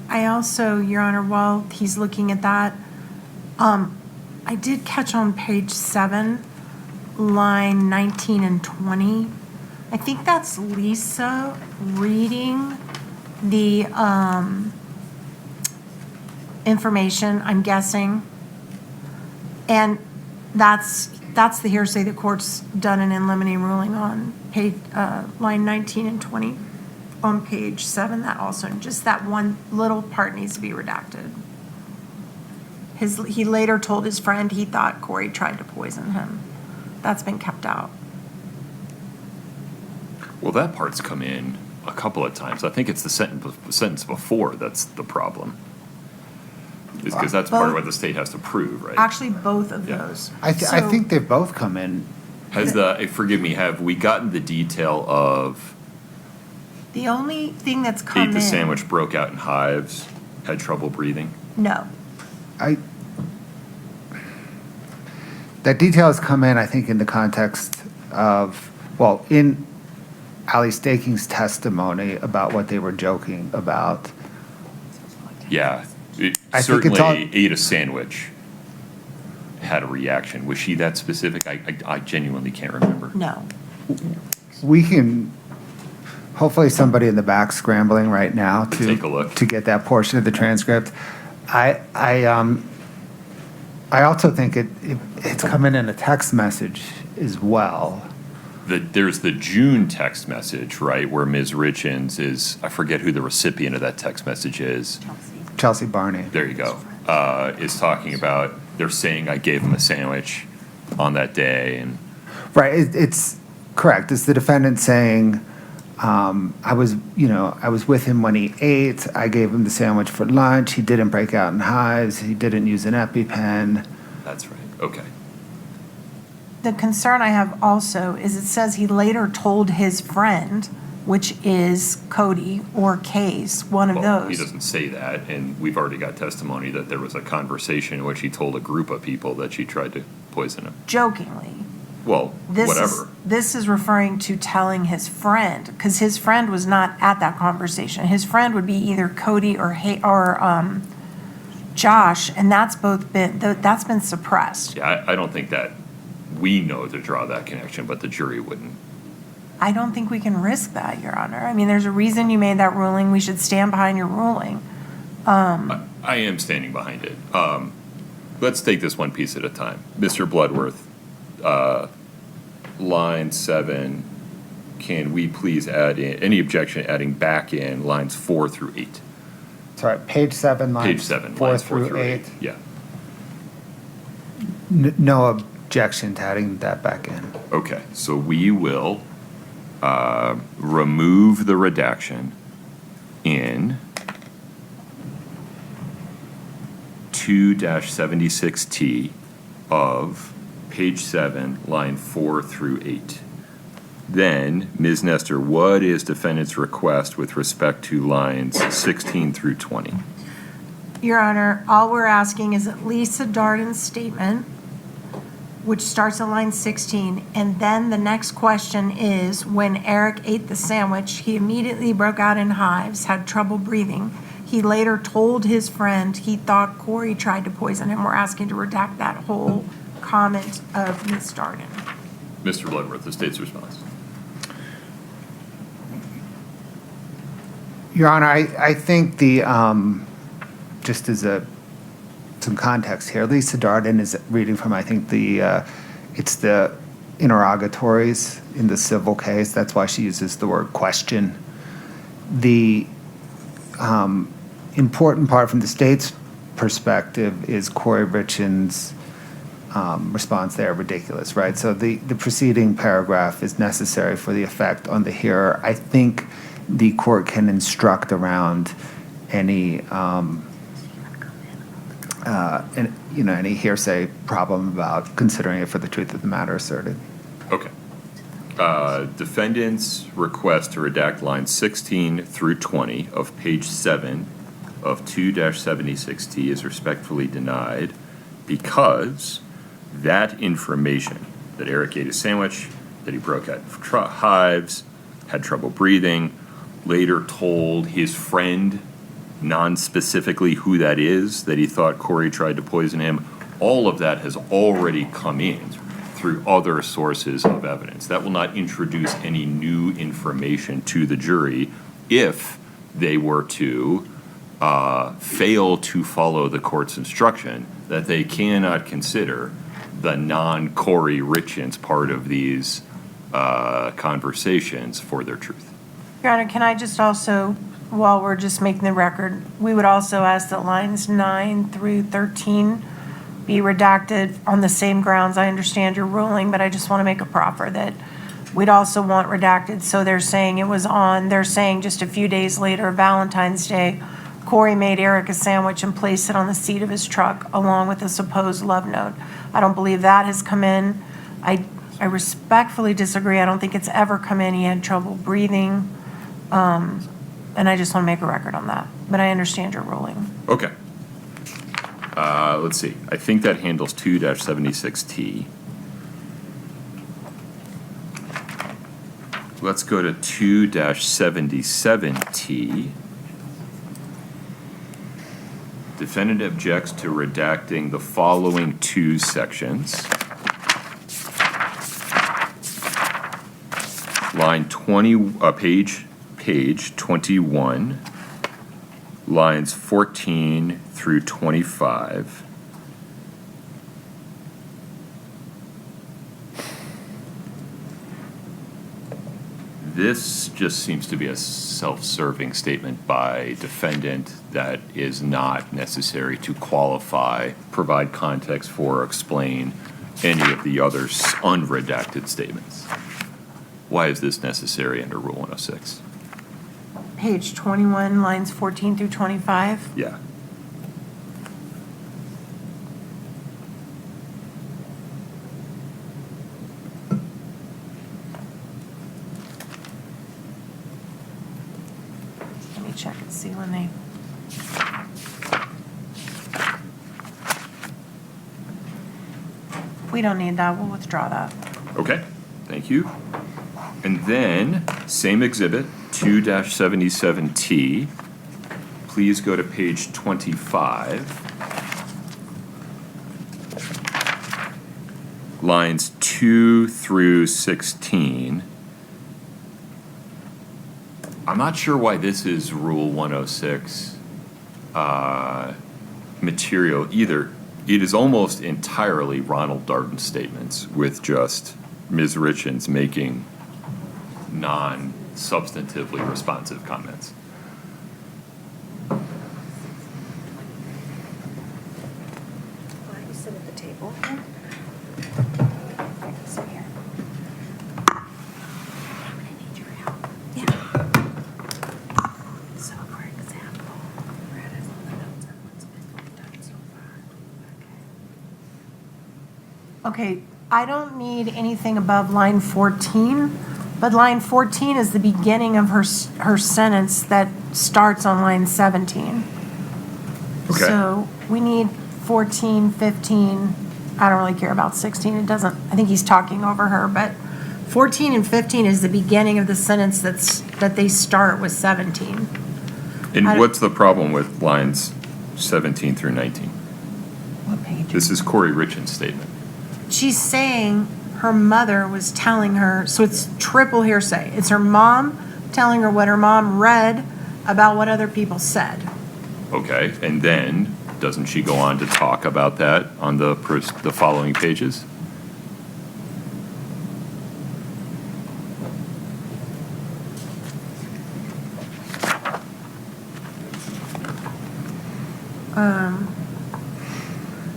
I also, Your Honor, while he's looking at that, I did catch on page 7, line 19 and 20. I think that's Lisa reading the information, I'm guessing. And that's the hearsay the court's done an in limine ruling on page, line 19 and 20 on page 7. That also, just that one little part needs to be redacted. He later told his friend he thought Kouri tried to poison him. That's been kept out. Well, that part's come in a couple of times. I think it's the sentence before that's the problem. Is because that's part of what the state has to prove, right? Actually, both of Yeah. those. I So- think they've both come in. Forgive me, have we gotten the detail of The only thing that's come in. ate the sandwich, broke out in hives, had trouble breathing? No. That detail has come in, I think, in the context of, well, in Ali Staking's testimony about what they were joking about. Yeah, I think it's all- certainly ate a sandwich, had a reaction. Was she that specific? I genuinely can't remember. No. We can, hopefully somebody in the back scrambling right now to. Take a look. To get that portion of the transcript. I also think it's coming in a text message as well. There's the June text message, right, where Ms. Richins is, I forget who the recipient of that text message is. Chelsea Barney. There you go. Is talking about, they're saying I gave him a sandwich. on that day, and Right, it's correct. It's the defendant saying, I was with him when he ate. I gave him the sandwich for lunch. He didn't break out in hives. He didn't use an EpiPen. that's right, okay. The concern I have also is it says he later told his friend, which is Cody or Case, one of Well, he those. doesn't say that, and we've already got testimony that there was a conversation in which he told a group of people that she tried to poison him. Jokingly. Well, whatever. This is referring to telling his friend, because his friend was not at that conversation. His friend would be either Cody or Josh, and that's been suppressed. Yeah, I don't think that we know to draw that connection, but the jury wouldn't. I don't think we can risk that, Your Honor. I mean, there's a reason you made that ruling. We should stand behind your ruling. I am standing behind it. Let's take this one piece at a time. Mr. Bloodworth, line 7, can we please add in, any objection adding back in lines 4 through 8? Sorry, page 7, Page lines 7, 4 lines 4 through through 8. 8. Yeah, No objection to adding that back in. okay, so we will remove the redaction in 2-76T of page 7, line 4 through 8. Then, Ms. Nestor, what is defendant's request with respect to lines 16 through 20? Your Honor, all we're asking is that Lisa Darden's statement, which starts at line 16, and then the next question is, when Eric ate the sandwich, he immediately broke out in hives, had trouble breathing. He later told his friend he thought Kouri tried to poison him. We're asking to redact that whole comment of Ms. Darden. Mr. Bloodworth, the state's response. Your Honor, I think just as some context here, Lisa Darden is reading from, I think, it's the interrogatories in the civil case. That's why she uses the word question. The important part from the state's perspective is Kouri Richins' response there, ridiculous, right? So the preceding paragraph is necessary for the effect on the hearer. I think the court can instruct around any any hearsay problem about considering it for the truth of the matter asserted. Okay. Defendant's request to redact lines 16 through 20 of page 7 of 2-76T is respectfully denied because that information, that Eric ate a sandwich, that he broke out hives, had trouble breathing, later told his friend non-specifically who that is, that he thought Kouri tried to poison him, all of that has already come in through other sources of evidence. That will not introduce any new information to the jury if they were to fail to follow the court's instruction that they cannot consider the non-Kouri Richins part of these conversations for their truth. Your Honor, can I just also, while we're just making the record, we would also ask that lines 9 through 13 be redacted on the same grounds. I understand your ruling, but I just want to make a proffer that we'd also want redacted. So they're saying they're saying just a few days later, Valentine's Day, Kouri made Eric a sandwich and placed it on the seat of his truck along with a supposed love note. I don't believe that has come in. I respectfully disagree. I don't think it's ever come in. He had trouble breathing. And I just want to make a record on that. But I understand your ruling. Okay. Let's see. I think that handles 2-76T. Let's go to 2-77T. Defendant objects to redacting the following two sections. Line 20, page 21, lines 14 through 25. This just seems to be a self-serving statement by defendant that is not necessary to qualify, provide context for, or explain any of the other unredacted statements. Why is this necessary under Rule 106? Page 21, lines 14 through 25. Yeah. Let me check and see when they. We don't need that, we'll withdraw that. Okay, thank you. And then, same exhibit, 2-77T. Please go to page 25. Lines 2 through 16. I'm not sure why this is Rule 106 material either. It is almost entirely Ronald Darden statements with just Ms. Richins making non-substantively responsive comments. Why don't you sit at the table? Sit here. I'm gonna need your help. Yeah. So for example, where does all the notes on what's been done so far? Okay, I don't need anything above line 14, but line 14 is the beginning of her sentence that starts on line 17. Okay. So we need 14, 15, I don't really care about 16, it doesn't, I think he's talking over her, but 14 and 15 is the beginning of the sentence that they start with 17. And I don't- what's the problem with lines 17 through 19? What page? This is Kouri Richins' statement. She's saying her mother was telling her, so it's triple hearsay. It's her mom telling her what her mom read about what other people said. Okay, and then, doesn't she go on to talk about that on the following pages?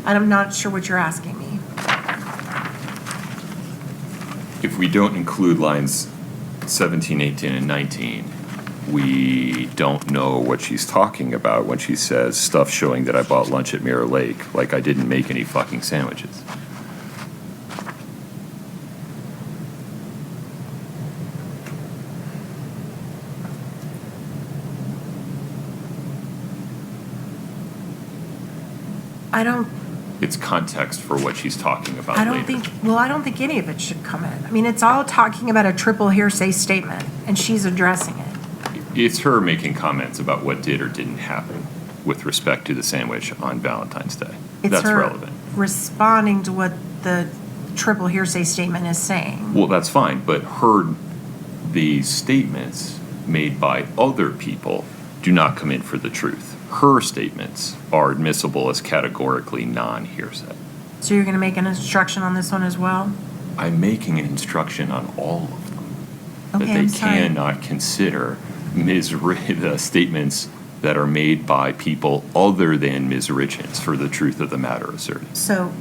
I'm not sure what you're asking me. If we don't include lines 17, 18, and 19, we don't know what she's talking about when she says stuff showing that I bought lunch at Mirror Lake, like I didn't make any fucking sandwiches. I don't It's context for what she's talking about later. I don't think any of it should come in. I mean, it's all talking about a triple hearsay statement, and she's addressing it. It's her making comments about what did or didn't happen with respect to the sandwich on Valentine's Day. It's That's her relevant. responding to what the triple hearsay statement is saying. Well, that's fine, but the statements made by other people do not come in for the truth. Her statements are admissible as categorically non-hearsay. So you're going to make an instruction on this one as well? I'm making an instruction on all of them. That Okay, they I'm sorry. cannot consider the statements that are made by people other than Ms. Richins for the truth of the matter asserted. So,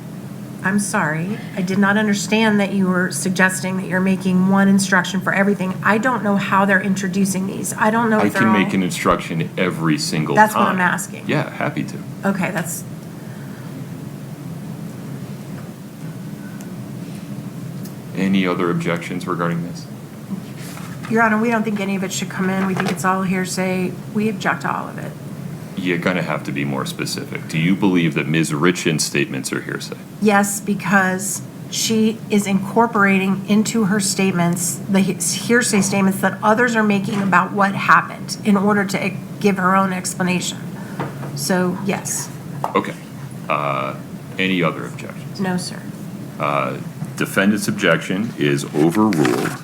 I'm sorry, I did not understand that you were suggesting that you're making one instruction for everything. I don't know how they're introducing these. I don't know I if they're can all. make an instruction every single time. That's what I'm asking. Yeah, happy to. Okay, that's, Any other objections regarding this? Your Honor, we don't think any of it should come in. We think it's all hearsay. We object to all of it. You're going to have to be more specific. Do you believe that Ms. Richins' statements are hearsay? Yes, because she is incorporating into her statements the hearsay statements that others are making about what happened in order to give her own explanation. So, yes. Okay. Any other objections? No, sir. Defendant's objection is overruled.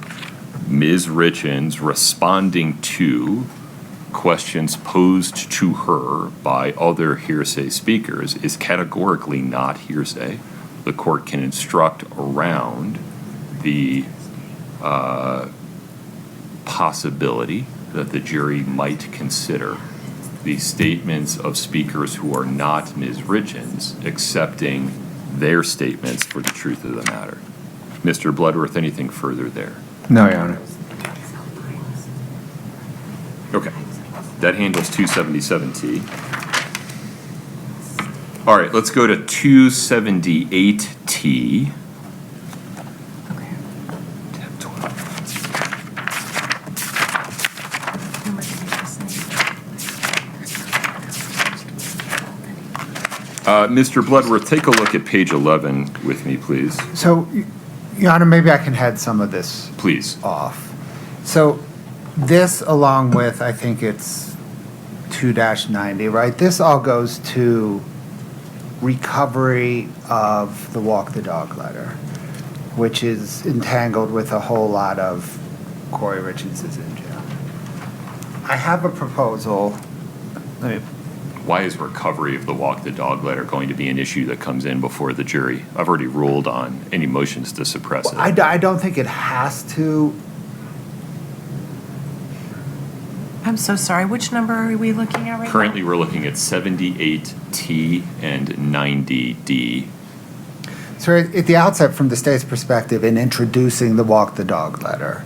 Ms. Richins responding to questions posed to her by other hearsay speakers is categorically not hearsay. The court can instruct around the possibility that the jury might consider the statements of speakers who are not Ms. Richins accepting their statements for the truth of the matter. Mr. Bloodworth, anything further there? No, Your Honor. Okay, that handles 277T. All right, let's go to 278T. Okay. Tab 12. Number did you just say? Mr. Bloodworth, take a look at page 11 with me, please. So, Your Honor, maybe I can head some of this Please. off. So this, along with, I think it's 2-90, right? This all goes to recovery of the walk the dog letter, which is entangled with a whole lot of Kouri Richins is in jail. I have a proposal. Let me, Why is recovery of the walk the dog letter going to be an issue that comes in before the jury? I've already ruled on any motions to suppress it. I don't think it has to. I'm so sorry, which number are we looking at right now? Currently, we're looking at 78T and 90D. So at the outset, from the state's perspective, in introducing the walk the dog letter,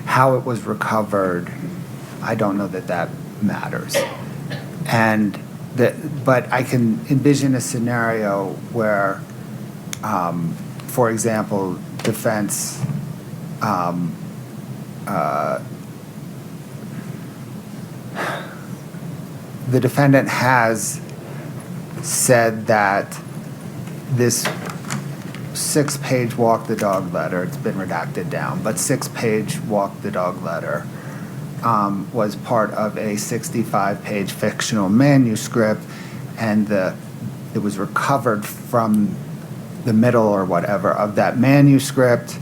how it was recovered, I don't know that that matters. But I can envision a scenario where, for example, defense the defendant has said that this 6-page walk the dog letter, it's been redacted down, but 6-page walk the dog letter was part of a 65-page fictional manuscript, and it was recovered from the middle or whatever of that manuscript,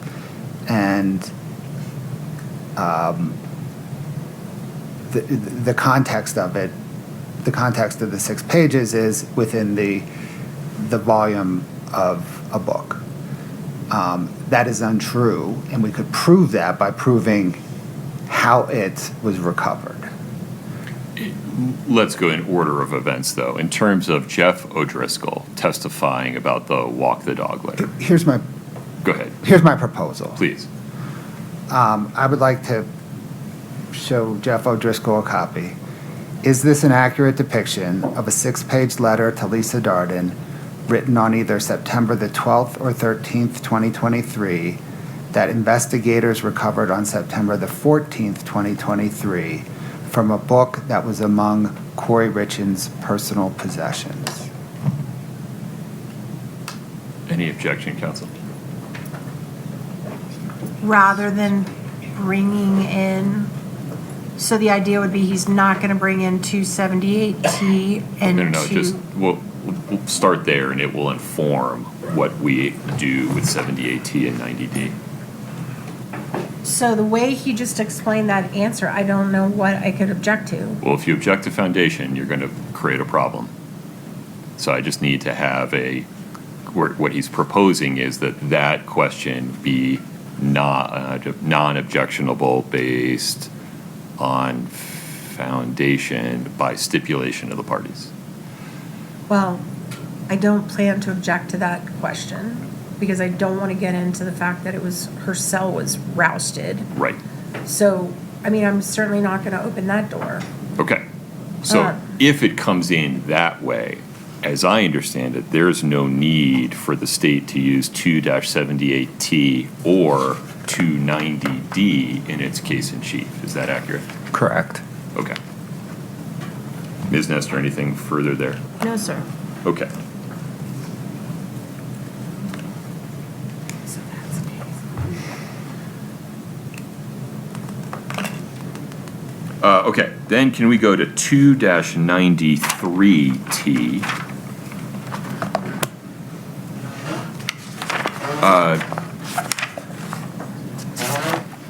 and the context of it, the context of the 6 pages is within the volume of a book. That is untrue, and we could prove that by proving how it was recovered. Let's go in order of events, though. In terms of Jeff O'Driscoll testifying about the walk the dog letter. Go ahead. Here's my proposal. Please. I would like to show Jeff O'Driscoll a copy. Is this an accurate depiction of a 6-page letter to Lisa Darden written on either September the 12th or 13th, 2023, that investigators recovered on September the 14th, 2023, from a book that was among Kouri Richins' personal possessions? Any objection, counsel? Rather than bringing in, so the idea would be he's not going to bring in 278T and No, just, we'll start there, and it will inform what we do with 78T and 90D. So the way he just explained that answer, I don't know what I could object to. Well, if you object to foundation, you're going to create a problem. So I just need to have what he's proposing is that question be non-objectionable based on foundation by stipulation of the parties. Well, I don't plan to object to that question because I don't want to get into the fact that her cell was rousted. Right. So, I mean, I'm certainly not going to open that door. Okay. So if it comes in that way, as I understand it, there's no need for the state to use 2-78T or 290D in its case in chief. Is that accurate? Correct. Okay. Ms. Nestor, anything further there? No, sir. Okay. So that's the case. Okay, then can we go to 2-93T?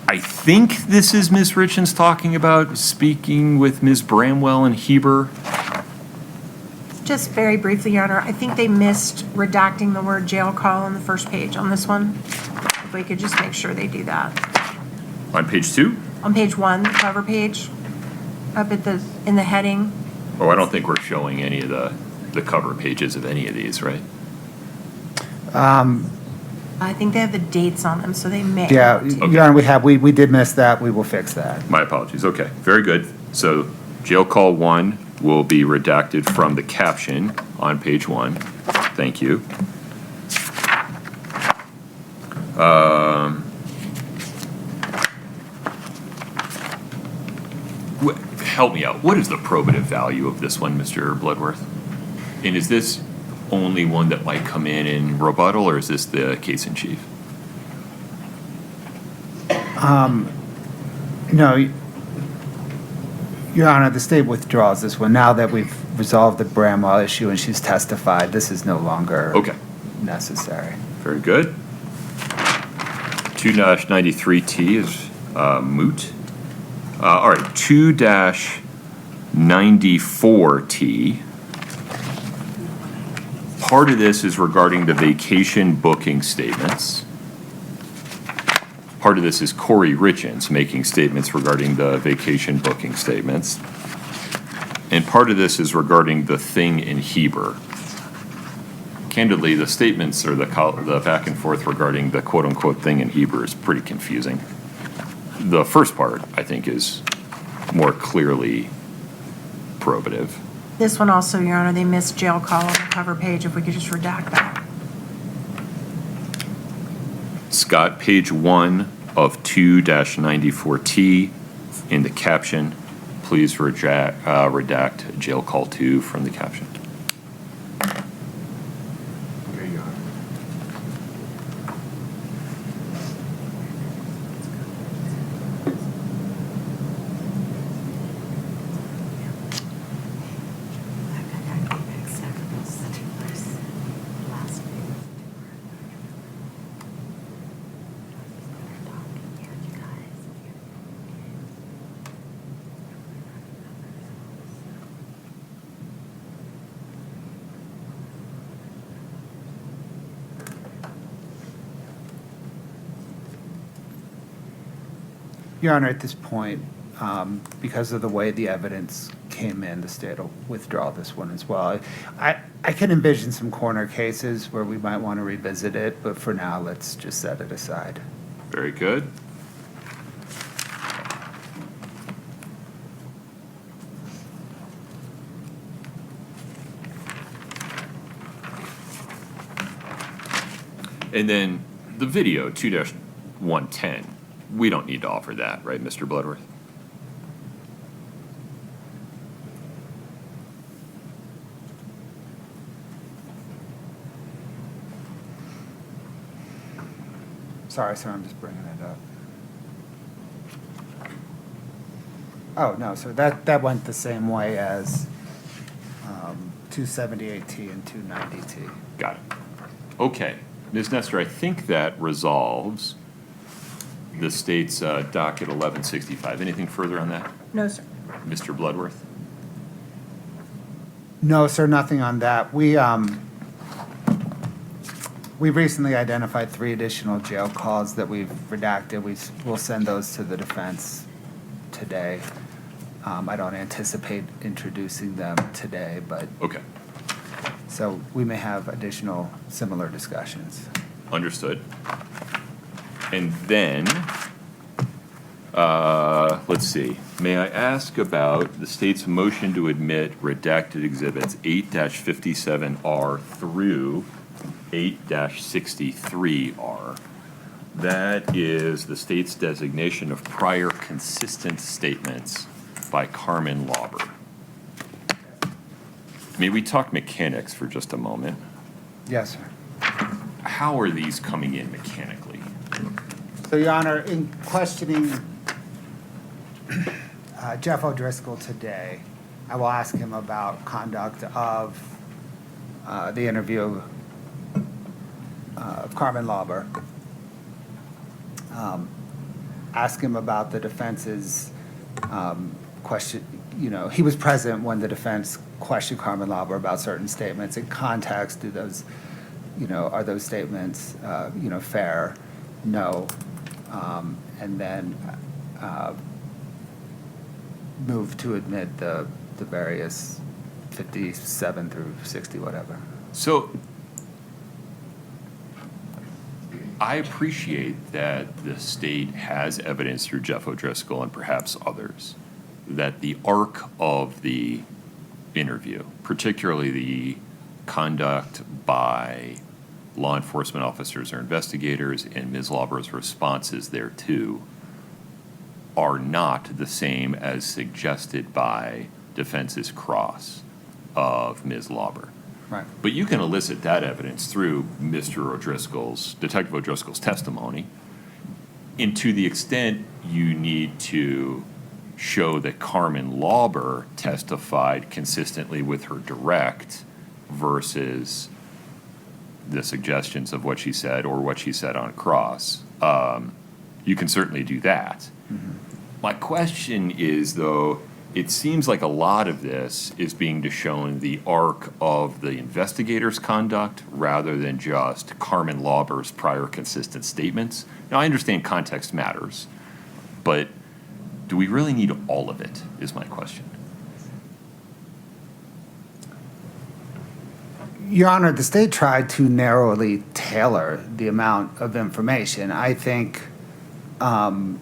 I think this is Ms. Richins talking about speaking with Ms. Bramwell and Heber. Just very briefly, Your Honor, I think they missed redacting the word jail call on the first page on this one. If we could just make sure they do that. On page 2? On page 1, the cover page, up at in the heading. Oh, I don't think we're showing any of the cover pages of any of these, right? I think they have the dates on them, so they may. Yeah, want to. Your Honor, we did miss that. We will fix that. My apologies. Okay, very good. So jail call 1 will be redacted from the caption on page 1. Thank you. Help me out. What is the probative value of this one, Mr. Bloodworth? And is this only one that might come in rebuttal, or is this the case in chief? No, Your Honor, the state withdraws this one. Now that we've resolved the Bramwell issue and she's testified, this is no longer Okay, necessary. very good. 2-93T is moot. All right, 2-94T. Part of this is regarding the vacation booking statements. Part of this is Kouri Richins making statements regarding the vacation booking statements. And part of this is regarding the thing in Heber. Candidly, the statements or the back and forth regarding the quote-unquote thing in Heber is pretty confusing. The first part, I think, is more clearly probative. This one also, Your Honor, they missed jail call on the cover page, if we could just redact that. Scott, page 1 of 2-94T, in the caption, please redact jail call 2 from the caption. Okay, Your Honor. Your Honor, at this point, because of the way the evidence came in, the state will withdraw this one as well. I can envision some corner cases where we might want to revisit it, but for now, let's just set it aside. Very good. And then the video, 2-110, we don't need to offer that, right, Mr. Bloodworth? Sorry, sir, I'm just bringing it up. Oh, no, so that went the same way as 278T and 290T. Got it. Okay. Ms. Nestor, I think that resolves the state's docket 1165. Anything further on that? No, sir. Mr. Bloodworth? No, sir, nothing on that. We recently identified 3 additional jail calls that we've redacted. We'll send those to the defense today. I don't anticipate introducing them today, but, Okay. so we may have additional similar discussions. Understood. And then, let's see, may I ask about the state's motion to admit redacted exhibits 8-57R through 8-63R? That is the state's designation of prior consistent statements by Carmen Lauber. May we talk mechanics for just a moment? Yes, sir. How are these coming in mechanically? So, Your Honor, in questioning Jeff O'Driscoll today, I will ask him about conduct of the interview of Carmen Lauber. Ask him about the defense's question. You know, he was present when the defense questioned Carmen Lauber about certain statements. In context, do those, are those statements, fair? No. And then move to admit the various 57 through 60, whatever. So, I appreciate that the state has evidence through Jeff O'Driscoll and perhaps others that the arc of the interview, particularly the conduct by law enforcement officers or investigators and Ms. Lauber's responses thereto, are not the same as suggested by defense's cross of Ms. Lauber. Right. But you can elicit that evidence through Detective O'Driscoll's testimony. And to the extent you need to show that Carmen Lauber testified consistently with her direct versus the suggestions of what she said or what she said on cross, you can certainly do that. Mm-hmm. My question is, though, it seems like a lot of this is being shown the arc of the investigator's conduct rather than just Carmen Lauber's prior consistent statements. Now, I understand context matters, but do we really need all of it, is my question. Your Honor, the state tried to narrowly tailor the amount of information. I think, And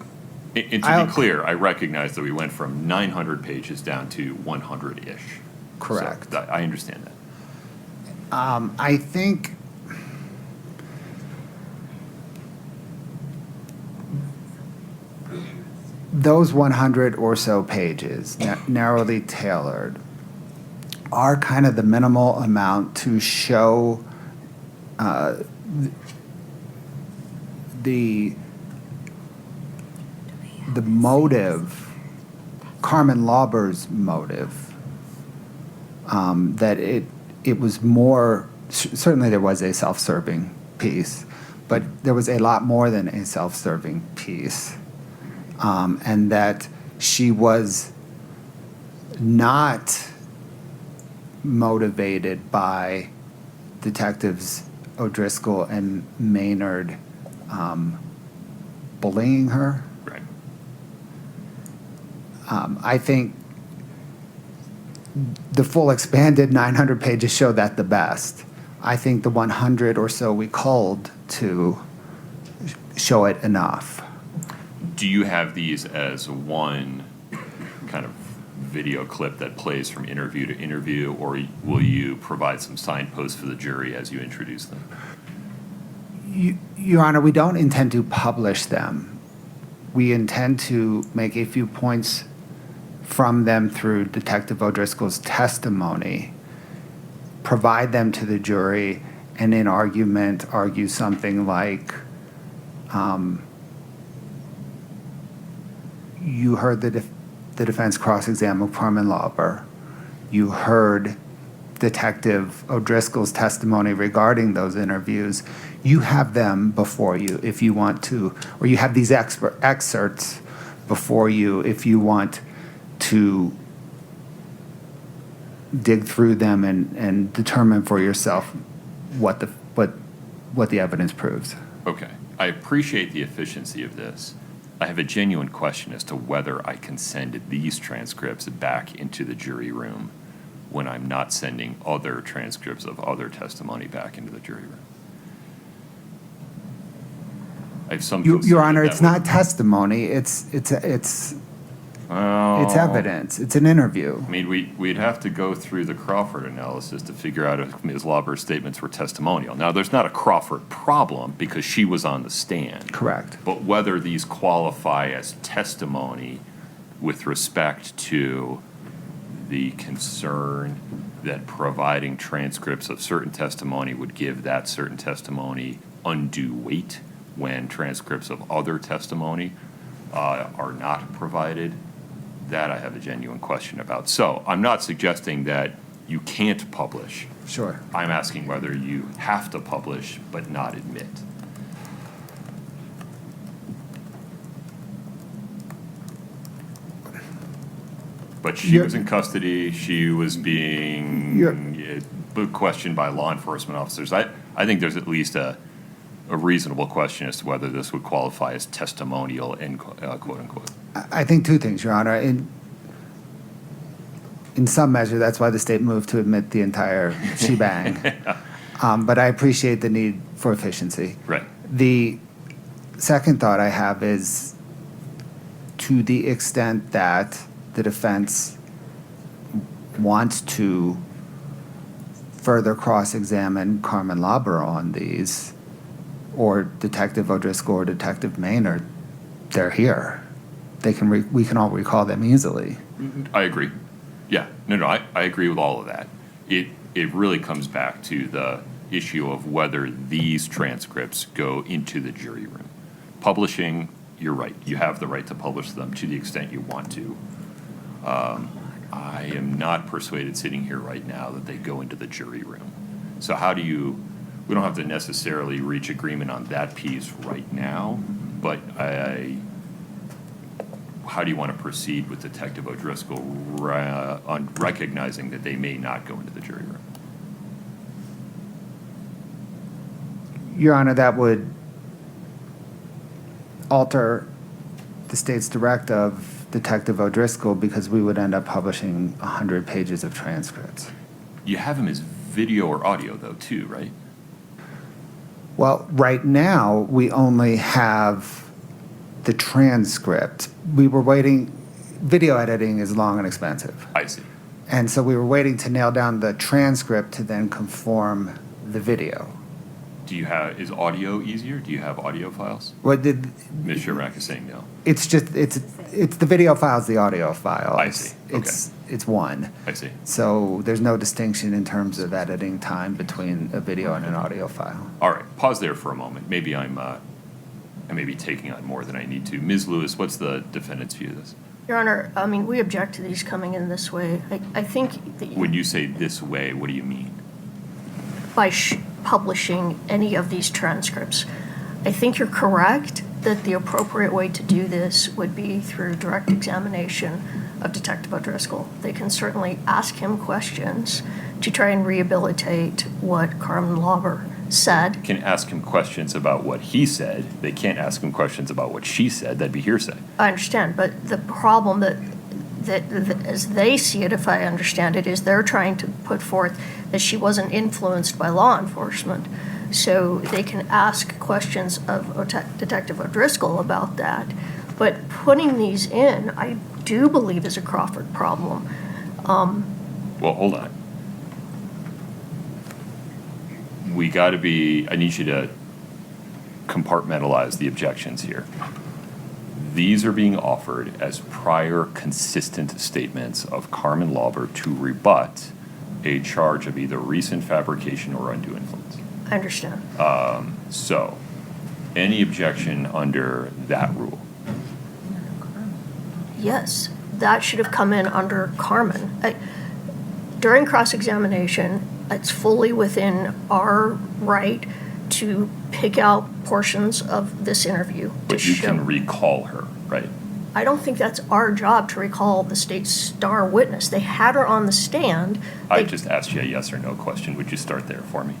to I'll- be clear, I recognize that we went from 900 pages down to 100-ish. Correct. So I understand that. I think those 100 or so pages, narrowly tailored, are kind of the minimal amount to show the motive, Carmen Lauber's motive, that it was more, certainly there was a self-serving piece, but there was a lot more than a self-serving piece, and that she was not motivated by Detectives O'Driscoll and Maynard bullying her. Right. I think the full expanded 900 pages show that the best. I think the 100 or so we culled to show it enough. Do you have these as one kind of video clip that plays from interview to interview, or will you provide some signposts for the jury as you introduce them? Your Honor, we don't intend to publish them. We intend to make a few points from them through Detective O'Driscoll's testimony, provide them to the jury, and in argument argue something like, you heard the defense cross-examine Carmen Lauber. You heard Detective O'Driscoll's testimony regarding those interviews. You have them before you if you want to, or you have these excerpts before you if you want to dig through them and determine for yourself what the evidence proves. Okay. I appreciate the efficiency of this. I have a genuine question as to whether I can send these transcripts back into the jury room when I'm not sending other transcripts of other testimony back into the jury room. I have some concern Your Honor, that it's would- not testimony. It's evidence. It's an interview. I mean, we'd have to go through the Crawford analysis to figure out if Ms. Lauber's statements were testimonial. Now, there's not a Crawford problem because she was on the stand. Correct. But whether these qualify as testimony with respect to the concern that providing transcripts of certain testimony would give that certain testimony undue weight when transcripts of other testimony are not provided, that I have a genuine question about. So I'm not suggesting that you can't publish. Sure. I'm asking whether you have to publish but not admit. But she You're- was in custody. She was being questioned by law enforcement officers. I think there's at least a reasonable question as to whether this would qualify as testimonial, quote unquote. I think two things, Your Honor. In some measure, that's why the state moved to admit the entire shebang. But I appreciate the need for efficiency. Right. The second thought I have is, to the extent that the defense wants to further cross-examine Carmen Labra on these, or Detective O'Driscoll or Detective Maynard, they're here. We can all recall them easily. I agree. Yeah, no, I agree with all of that. It really comes back to the issue of whether these transcripts go into the jury room. Publishing, you're right, you have the right to publish them to the extent you want to. I am not persuaded sitting here right now that they go into the jury room. So we don't have to necessarily reach agreement on that piece right now, but how do you want to proceed with Detective O'Driscoll on recognizing that they may not go into the jury room? Your Honor, that would alter the state's direct of Detective O'Driscoll, because we would end up publishing 100 pages of transcripts. You have him as video or audio, though, too, right? Well, right now, we only have the transcript. We were waiting, video editing is long and expensive. I see. And so we were waiting to nail down the transcript to then conform the video. Is audio easier? Do you have audio files? What did, Ms. Shirrak is saying no. it's the video file's the audio file. I see. Okay. It's one. I see. So there's no distinction in terms of editing time between a video and an audio file. All right, pause there for a moment. Maybe I may be taking on more than I need to. Ms. Lewis, what's the defendant's view of this? Your Honor, I mean, we object to these coming in this way. I think that When you say this way, what do you mean? by publishing any of these transcripts, I think you're correct that the appropriate way to do this would be through direct examination of Detective O'Driscoll. They can certainly ask him questions to try and rehabilitate what Carmen Lauber said. Can ask him questions about what he said. They can't ask him questions about what she said. That'd be hearsay. I understand, but the problem that as they see it, if I understand it, is they're trying to put forth that she wasn't influenced by law enforcement. So they can ask questions of Detective O'Driscoll about that. But putting these in, I do believe is a Crawford problem. Well, hold on. I need you to compartmentalize the objections here. These are being offered as prior consistent statements of Carmen Lauber to rebut a charge of either recent fabrication or undue influence. I understand. So, any objection under that rule? Yes, that should have come in under Carmen. During cross-examination, it's fully within our right to pick out portions of this interview to But you show. can recall her, right? I don't think that's our job to recall the state's star witness. They had her on the stand. I They- just asked you a yes or no question. Would you start there for me?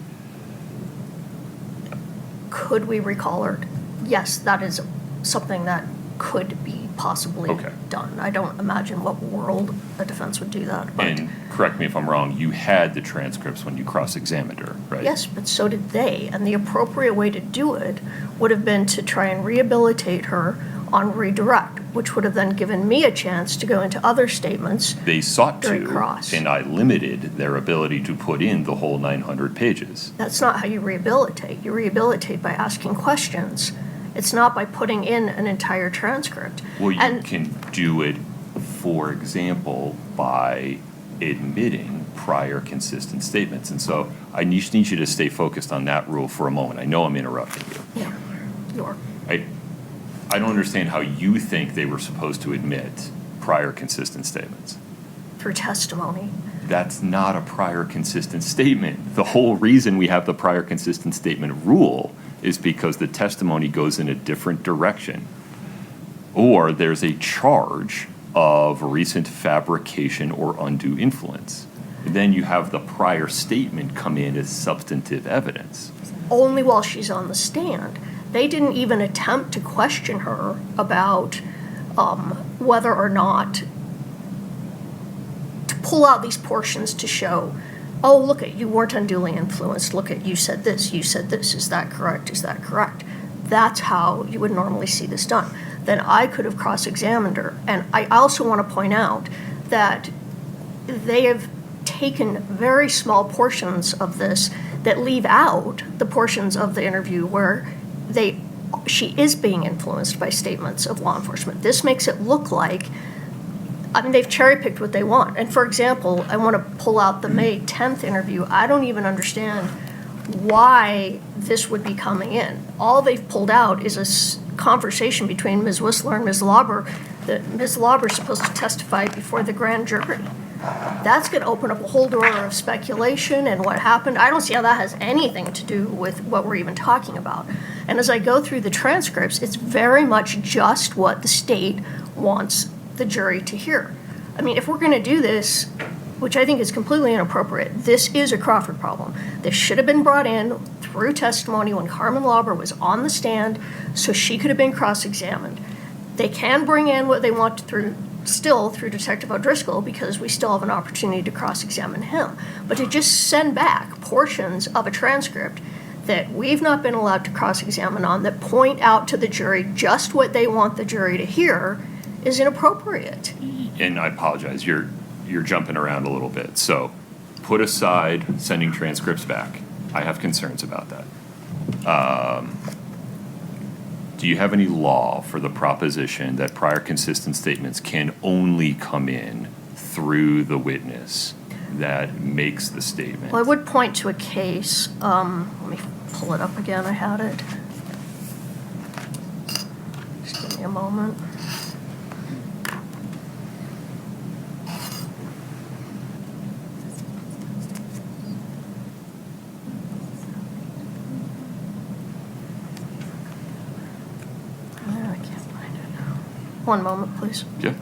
Could we recall her? Yes, that is something that could be possibly Okay. done. I don't imagine what world a defense would do that, but And correct me if I'm wrong, you had the transcripts when you cross-examined her, right? yes, but so did they. And the appropriate way to do it would have been to try and rehabilitate her on redirect, which would have then given me a chance to go into other statements. They sought During to, cross. and I limited their ability to put in the whole 900 pages. That's not how you rehabilitate. You rehabilitate by asking questions. It's not by putting in an entire transcript. Well, you And- can do it, for example, by admitting prior consistent statements. And so I just need you to stay focused on that rule for a moment. I know I'm interrupting you. Yeah, you're. I don't understand how you think they were supposed to admit prior consistent statements. Through testimony. That's not a prior consistent statement. The whole reason we have the prior consistent statement rule is because the testimony goes in a different direction. Or there's a charge of recent fabrication or undue influence. Then you have the prior statement come in as substantive evidence. Only while she's on the stand. They didn't even attempt to question her about whether or not to pull out these portions to show, oh, look at, you weren't unduly influenced. Look at, you said this, is that correct? Is that correct? that's how you would normally see this done. Then I could have cross-examined her. And I also want to point out that they have taken very small portions of this that leave out the portions of the interview where she is being influenced by statements of law enforcement. This makes it look like, I mean, they've cherry-picked what they want. And for example, I want to pull out the May 10th interview. I don't even understand why this would be coming in. All they've pulled out is a conversation between Ms. Whistler and Ms. Lauber that Ms. Lauber is supposed to testify before the grand jury. That's going to open up a whole door of speculation and what happened. I don't see how that has anything to do with what we're even talking about. And as I go through the transcripts, it's very much just what the state wants the jury to hear. I mean, if we're going to do this, which I think is completely inappropriate, this is a Crawford problem. This should have been brought in through testimony when Carmen Lauber was on the stand, so she could have been cross-examined. They can bring in what they want through Detective O'Driscoll, because we still have an opportunity to cross-examine him. But to just send back portions of a transcript that we've not been allowed to cross-examine on, that point out to the jury just what they want the jury to hear, is inappropriate. And I apologize, you're jumping around a little bit. So put aside sending transcripts back. I have concerns about that. Do you have any law for the proposition that prior consistent statements can only come in through the witness that makes the statement? Well, I would point to a case. Let me pull it up again. I had it. Just give me a moment. I can't find it now. One moment, please. Yeah.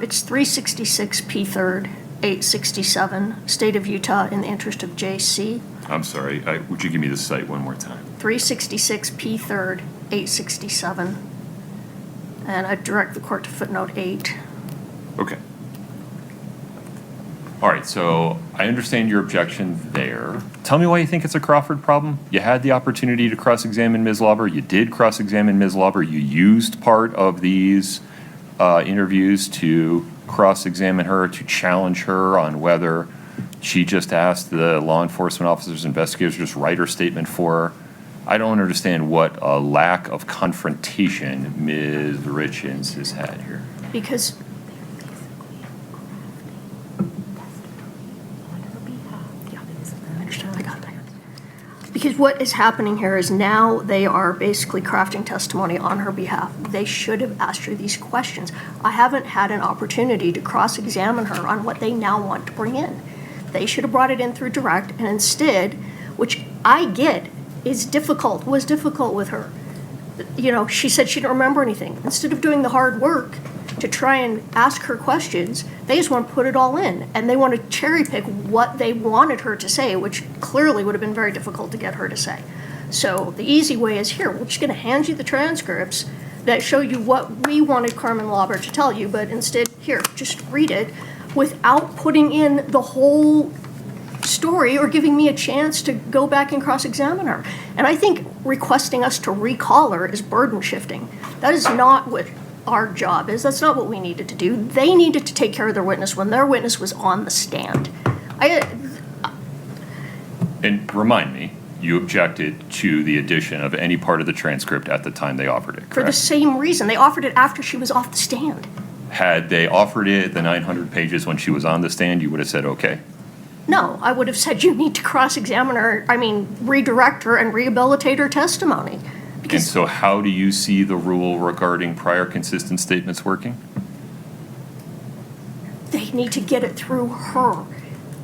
It's 366 P. 3rd, 867, State of Utah in the interest of J.C. I'm sorry, would you give me the site one more time? 366 P. 3rd, 867. And I direct the court to footnote 8. Okay. All right, so I understand your objection there. Tell me why you think it's a Crawford problem. You had the opportunity to cross-examine Ms. Lauber. You did cross-examine Ms. Lauber. You used part of these interviews to cross-examine her, to challenge her on whether she just asked the law enforcement officers, investigators, just write her statement for her. I don't understand what a lack of confrontation Ms. Richins has had here. Because Because what is happening here is now they are basically crafting testimony on her behalf. They should have asked her these questions. I haven't had an opportunity to cross-examine her on what they now want to bring in. They should have brought it in through direct, and instead, which I get was difficult with her. You know, she said she didn't remember anything. Instead of doing the hard work to try and ask her questions, they just want to put it all in, and they want to cherry pick what they wanted her to say, which clearly would have been very difficult to get her to say. So the easy way is here. We're just going to hand you the transcripts that show you what we wanted Carmen Lauber to tell you, but instead, here, just read it without putting in the whole story or giving me a chance to go back and cross-examine her. And I think requesting us to recall her is burden shifting. That is not what our job is. That's not what we needed to do. They needed to take care of their witness when their witness was on the stand. And remind me, you objected to the addition of any part of the transcript at the time they offered it, correct? For the same reason. They offered it after she was off the stand. Had they offered it the 900 pages when she was on the stand, you would have said, okay. No, I would have said you need to cross-examine her, redirect her and rehabilitate her testimony. And so how do you see the rule regarding prior consistent statements working? They need to get it through her.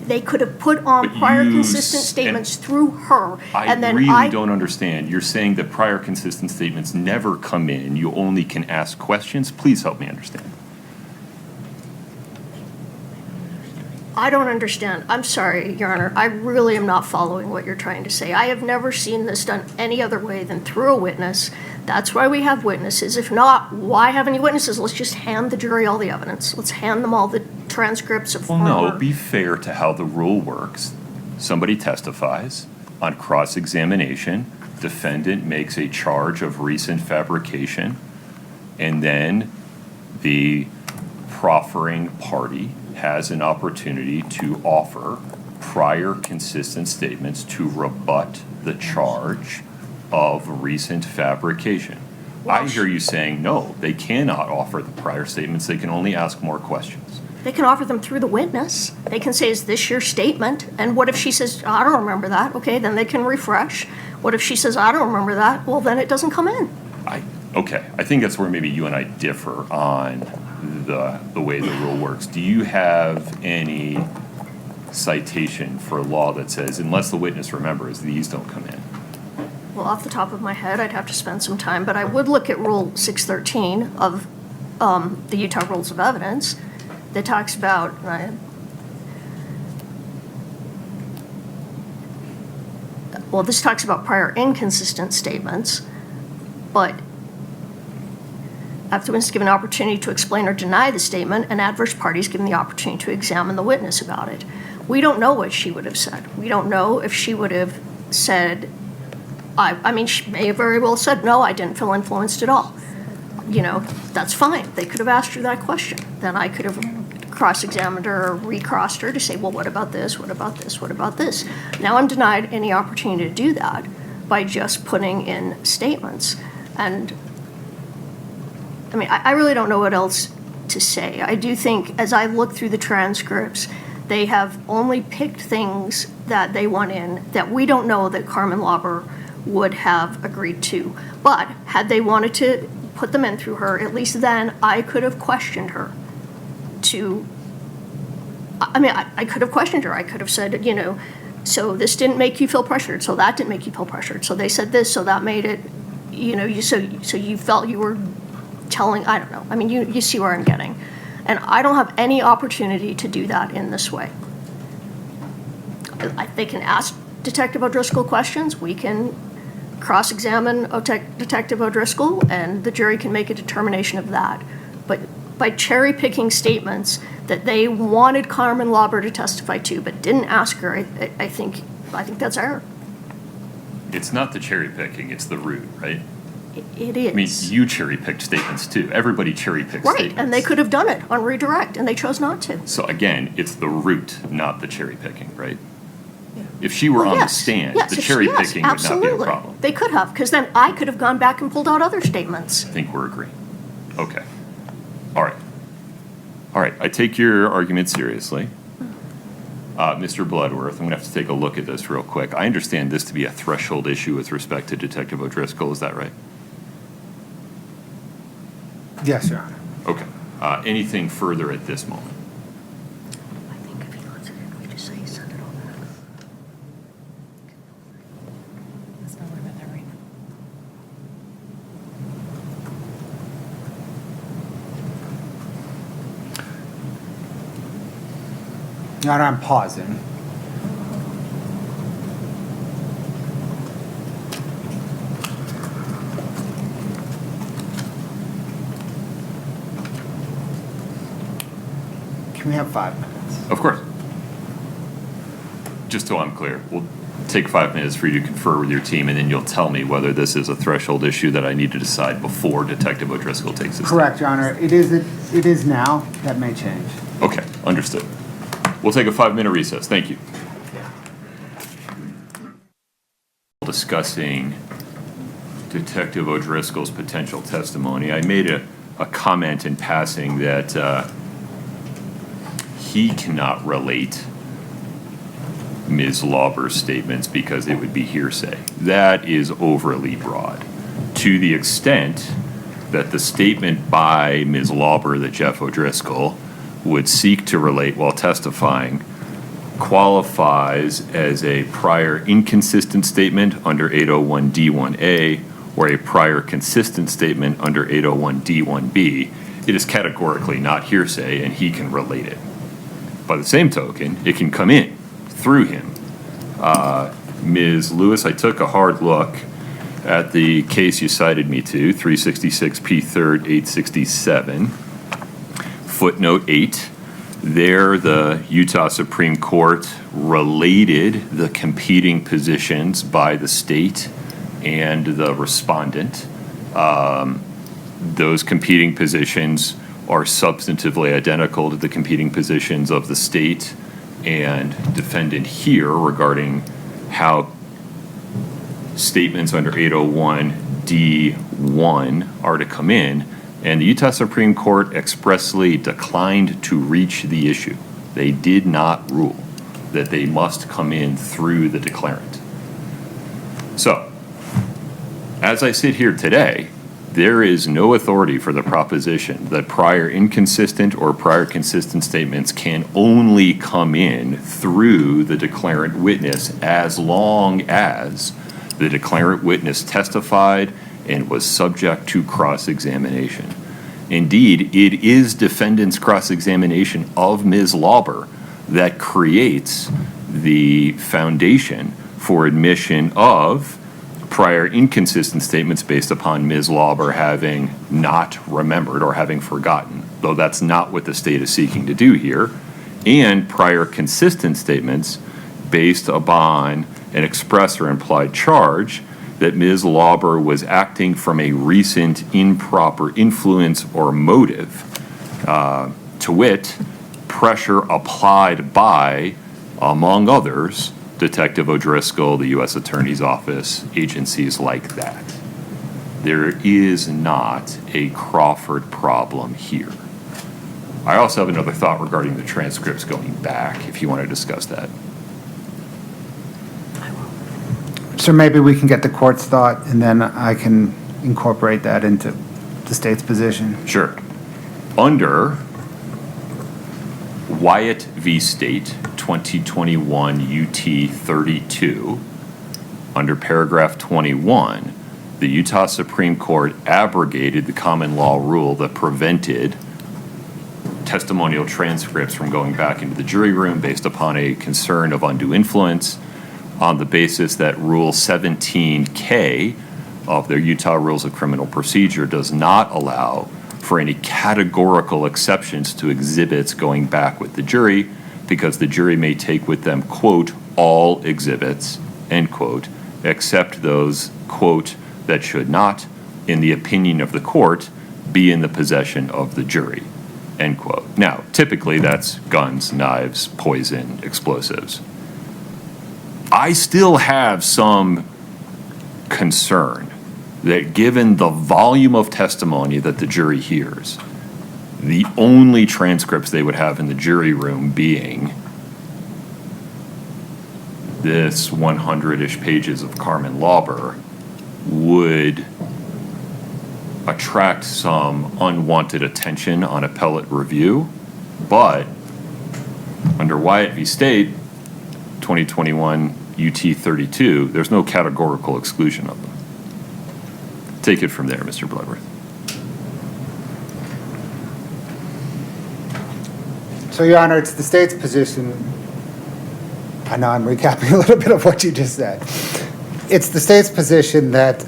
They could have put on prior consistent statements through her, and then I really don't understand. You're saying that prior consistent statements never come in. You only can ask questions. Please help me understand. I don't understand. I'm sorry, Your Honor. I really am not following what you're trying to say. I have never seen this done any other way than through a witness That's why we have witnesses. If not, why have any witnesses? Let's just hand the jury all the evidence. Let's hand them all the transcripts of Well, no, former. be fair to how the rule works. Somebody testifies on cross-examination, defendant makes a charge of recent fabrication, and then the proffering party has an opportunity to offer prior consistent statements to rebut the charge of recent fabrication. I hear you saying, no, they cannot offer the prior statements, they can only ask more questions. They can offer them through the witness. They can say, is this your statement? And what if she says, I don't remember that? Okay, then they can refresh. What if she says, I don't remember that? Well, then it doesn't come in. Okay, I think that's where maybe you and I differ on the way the rule works. Do you have any citation for law that says, unless the witness remembers, these don't come in? Well, off the top of my head, I'd have to spend some time, but I would look at Rule 613 of the Utah Rules of Evidence that talks about, well, this talks about prior inconsistent statements, but after the witness is given an opportunity to explain or deny the statement, an adverse party is given the opportunity to examine the witness about it. We don't know what she would have said. We don't know if she would have said, I mean, she may have very well said, no, I didn't feel influenced at all. You know, that's fine. They could have asked her that question. Then I could have cross-examined her or recrossed her to say, well, what about this? What about this? What about this? Now I'm denied any opportunity to do that by just putting in statements. And I mean, I really don't know what else to say. I do think as I look through the transcripts, they have only picked things that they want in that we don't know that Carmen Lauber would have agreed to. But had they wanted to put them in through her, at least then I could have questioned her to, I mean, I could have questioned her. I could have said, you know, so this didn't make you feel pressured, so that didn't make you feel pressured. So they said this, so that made it, you know, so you felt you were telling, I don't know. I mean, you see where I'm getting. And I don't have any opportunity to do that in this way. They can ask Detective O'Driscoll questions. We can cross-examine Detective O'Driscoll, and the jury can make a determination of that. But by cherry-picking statements that they wanted Carmen Lauber to testify to but didn't ask her, I think that's error. It's not the cherry picking, it's the root, right? It is. I mean, you cherry picked statements too. Everybody cherry picks Right, statements. and they could have done it on redirect, and they chose not to. So again, it's the root, not the cherry picking, right? If she were on the Yes, stand, yes, the if cherry she- yes, picking would not be a absolutely. problem. They could have, because then I could have gone back and pulled out other statements. I think we're agreeing. Okay. All right. All right, I take your argument seriously. Mr. Bloodworth, I'm gonna have to take a look at this real quick. I understand this to be a threshold issue with respect to Detective O'Driscoll, is that right? Yes, Your Honor. Okay. Anything further at this moment? I think if he lets it in, we just say he sent it all back. Let's not worry about that right now. Your Honor, I'm pausing. Can we have 5 minutes? Of course. Just so I'm clear, we'll take 5 minutes for you to confer with your team, and then you'll tell me whether this is a threshold issue that I need to decide before Detective O'Driscoll takes his. Correct, Your Honor. It is now. That may change. Okay, understood. We'll take a 5-minute recess. Thank you. Discussing Detective O'Driscoll's potential testimony, I made a comment in passing that he cannot relate Ms. Lauber's statements because it would be hearsay. That is overly broad. To the extent that the statement by Ms. Lauber that Jeff O'Driscoll would seek to relate while testifying qualifies as a prior inconsistent statement under 801D1A or a prior consistent statement under 801D1B, it is categorically not hearsay and he can relate it. By the same token, it can come in through him. Ms. Lewis, I took a hard look at the case you cited me to, 366 P. 3rd, 867, footnote 8. There, the Utah Supreme Court related the competing positions by the state and the respondent. Those competing positions are substantively identical to the competing positions of the state and defendant here regarding how statements under 801D1 are to come in, and the Utah Supreme Court expressly declined to reach the issue. They did not rule that they must come in through the declarant. So, as I sit here today, there is no authority for the proposition that prior inconsistent or prior consistent statements can only come in through the declarant witness as long as the declarant witness testified and was subject to cross-examination. Indeed, it is defendant's cross-examination of Ms. Lauber that creates the foundation for admission of prior inconsistent statements based upon Ms. Lauber having not remembered or having forgotten, though that's not what the state is seeking to do here, and prior consistent statements based upon an express or implied charge that Ms. Lauber was acting from a recent improper influence or motive, to wit, pressure applied by, among others, Detective O'Driscoll, the U.S. Attorney's Office, agencies like that. There is not a Crawford problem here. I also have another thought regarding the transcripts going back, if you want to discuss that. So maybe we can get the court's thought, and then I can incorporate that into the state's position. Sure. Under Wyatt v. State, 2021 UT 32, under paragraph 21, the Utah Supreme Court abrogated the common law rule that prevented testimonial transcripts from going back into the jury room based upon a concern of undue influence on the basis that Rule 17K of their Utah Rules of Criminal Procedure does not allow for any categorical exceptions to exhibits going back with the jury, because the jury may take with them, quote, all exhibits, end quote, except those, quote, that should not, in the opinion of the court, be in the possession of the jury, end quote. Now, typically that's guns, knives, poison, explosives. I still have some concern that given the volume of testimony that the jury hears, the only transcripts they would have in the jury room being this 100-ish pages of Carmen Lauber would attract some unwanted attention on appellate review. But under Wyatt v. State, 2021 UT 32, there's no categorical exclusion of them. Take it from there, Mr. Bloodworth. So, Your Honor, it's the state's position. I know I'm recapping a little bit of what you just said. It's the state's position that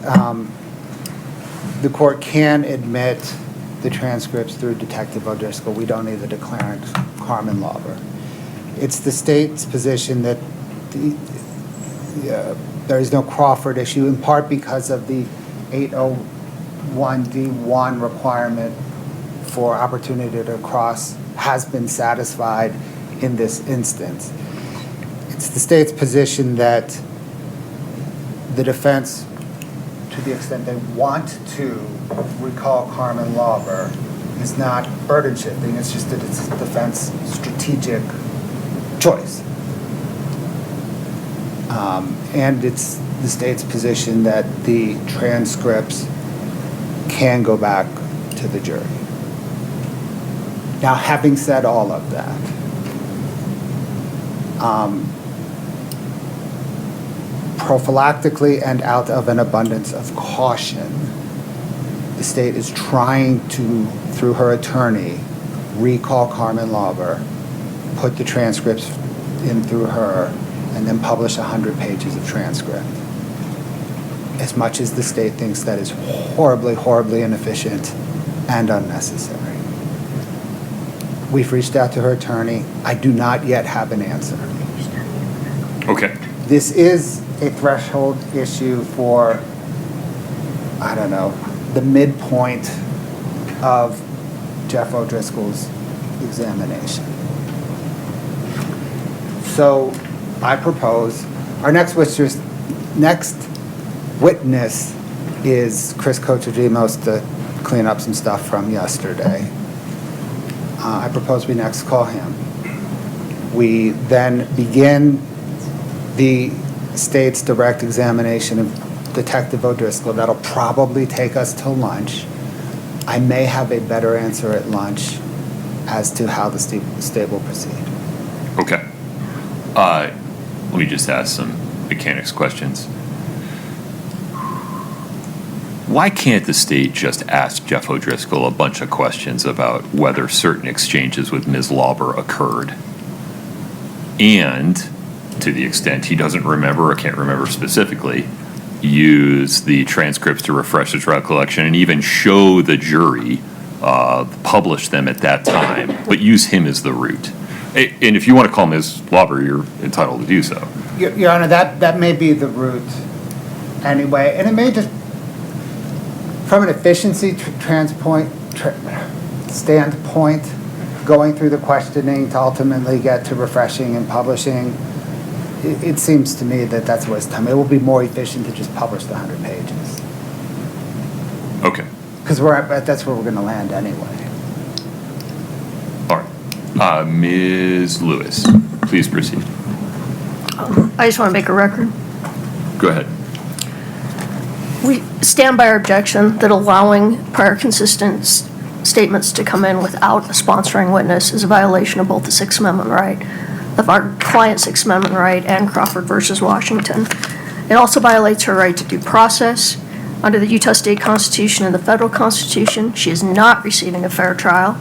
the court can admit the transcripts through Detective O'Driscoll. We don't need the declarant, Carmen Lauber. It's the state's position that there is no Crawford issue, in part because of the 801D1 requirement for opportunity to cross has been satisfied in this instance. It's the state's position that the defense, to the extent they want to recall Carmen Lauber, is not burden shifting. It's just that it's a defense strategic choice. And it's the state's position that the transcripts can go back to the jury. Now, having said all of that, prophylactically and out of an abundance of caution, the state is trying to, through her attorney, recall Carmen Lauber, put the transcripts in through her, and then publish 100 pages of transcript. as much as the state thinks that is horribly, horribly inefficient and unnecessary. We've reached out to her attorney. I do not yet have an answer. Okay. This is a threshold issue for, I don't know, the midpoint of Jeff O'Driscoll's examination. So I propose, our next witness is Chris Cochadimos to clean up some stuff from yesterday. I propose we next call him. We then begin the state's direct examination of Detective O'Driscoll. That'll probably take us till lunch. I may have a better answer at lunch as to how the state will proceed. Okay. Let me just ask some mechanics questions. Why can't the state just ask Jeff O'Driscoll a bunch of questions about whether certain exchanges with Ms. Lauber occurred? And, to the extent he doesn't remember or can't remember specifically, use the transcripts to refresh his recollection and even show the jury, publish them at that time, but use him as the root. And if you want to call Ms. Lauber, you're entitled to do so. Your Honor, that may be the route anyway, and it may just, from an efficiency standpoint, going through the questioning to ultimately get to refreshing and publishing, it seems to me that that's a waste of time. It will be more efficient to just publish the 100 pages. Okay. Because that's where we're going to land anyway. All right. Ms. Lewis, please proceed. I just want to make a record. Go ahead. We stand by our objection that allowing prior consistent statements to come in without a sponsoring witness is a violation of both the Sixth Amendment right, of our client's Sixth Amendment right, and Crawford versus Washington. It also violates her right to due process. Under the Utah State Constitution and the federal Constitution, she is not receiving a fair trial.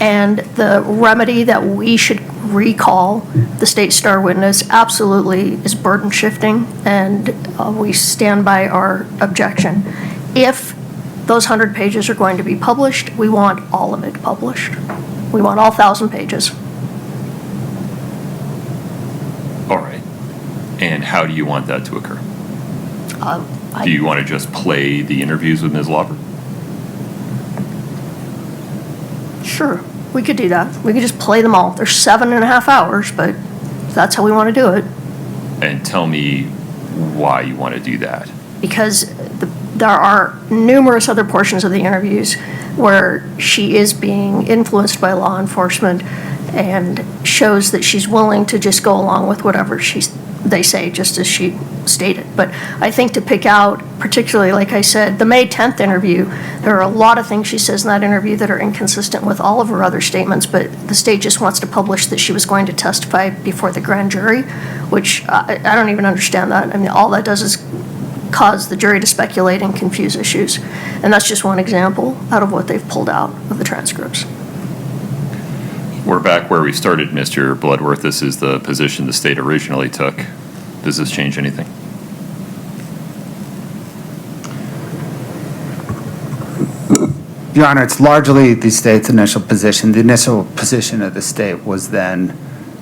And the remedy that we should recall the state star witness absolutely is burden shifting, and we stand by our objection. If those 100 pages are going to be published, we want all of it published. We want all 1,000 pages. All right. And how do you want that to occur? Do you want to just play the interviews with Ms. Lauber? Sure, we could do that. We could just play them all. They're 7.5 hours, but that's how we want to do it. And tell me why you want to do that. Because there are numerous other portions of the interviews where she is being influenced by law enforcement and shows that she's willing to just go along with whatever they say, just as she stated. But I think to pick out, particularly, like I said, the May 10th interview, there are a lot of things she says in that interview that are inconsistent with all of her other statements, but the state just wants to publish that she was going to testify before the grand jury, which I don't even understand that. I mean, all that does is cause the jury to speculate and confuse issues. And that's just one example out of what they've pulled out of the transcripts. We're back where we started, Mr. Bloodworth. This is the position the state originally took. Does this change anything? Your Honor, it's largely the state's initial position. The initial position of the state was then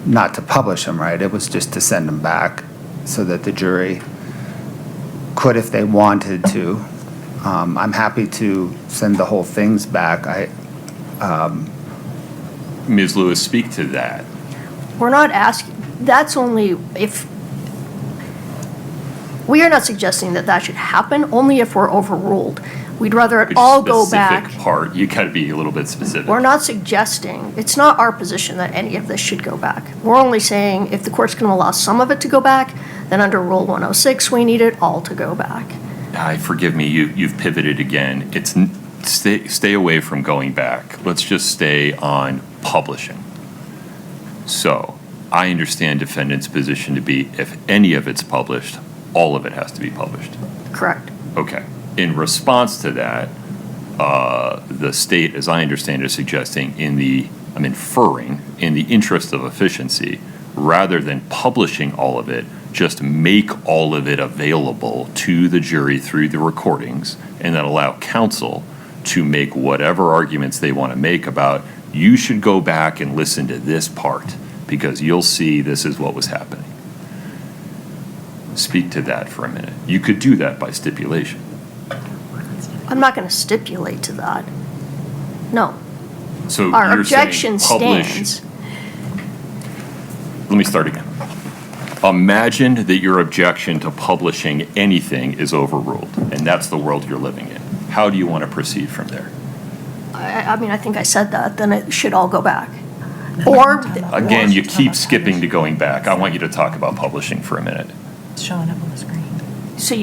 not to publish them, right? It was just to send them back so that the jury could, if they wanted to. I'm happy to send the whole things back. Ms. Lewis, speak to that. We're not asking, that's only if, we are not suggesting that that should happen, only if we're overruled. We'd rather it Which all go back. specific part, you got to be a little bit specific. We're not suggesting, it's not our position that any of this should go back. We're only saying if the court's going to allow some of it to go back, then under Rule 106, we need it all to go back. Forgive me, you've pivoted again. Stay away from going back. Let's just stay on publishing. So I understand defendant's position to be if any of it's published, all of it has to be published. Correct. Okay. In response to that, the state, as I understand it, is suggesting I'm inferring, in the interest of efficiency, rather than publishing all of it, just make all of it available to the jury through the recordings, and then allow counsel to make whatever arguments they want to make about, you should go back and listen to this part, because you'll see this is what was happening. Speak to that for a minute. You could do that by stipulation. I'm not going to stipulate to that. No. So Our you're saying objection publish. stands. Let me start again. Imagine that your objection to publishing anything is overruled, and that's the world you're living in. How do you want to proceed from there? I mean, I think I said that, then it should all go back. Or, Again, you keep skipping to going back. I want you to talk about publishing for a minute. It's showing up on the screen. so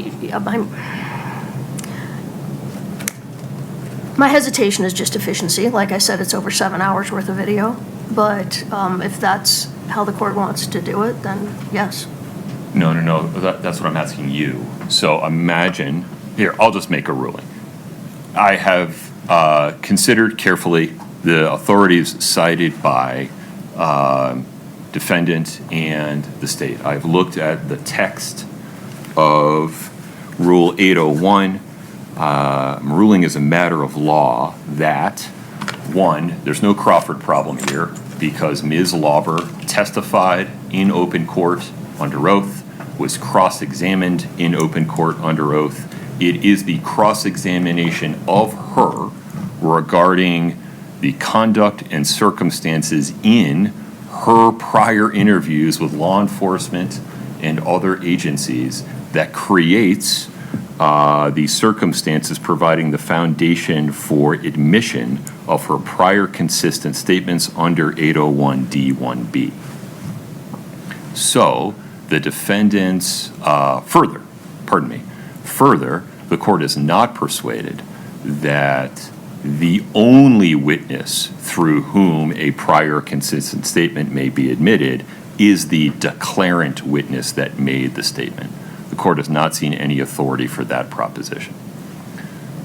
my hesitation is just efficiency. Like I said, it's over 7 hours worth of video. But if that's how the court wants to do it, then yes. No. That's what I'm asking you. So imagine, here, I'll just make a ruling. I have considered carefully the authorities cited by defendant and the state. I've looked at the text of Rule 801. Ruling as a matter of law that, one, there's no Crawford problem here because Ms. Lauber testified in open court under oath, was cross-examined in open court under oath. It is the cross-examination of her regarding the conduct and circumstances in her prior interviews with law enforcement and other agencies that creates the circumstances providing the foundation for admission of her prior consistent statements under 801D1B. So the defendants, further, the court is not persuaded that the only witness through whom a prior consistent statement may be admitted is the declarant witness that made the statement. The court has not seen any authority for that proposition.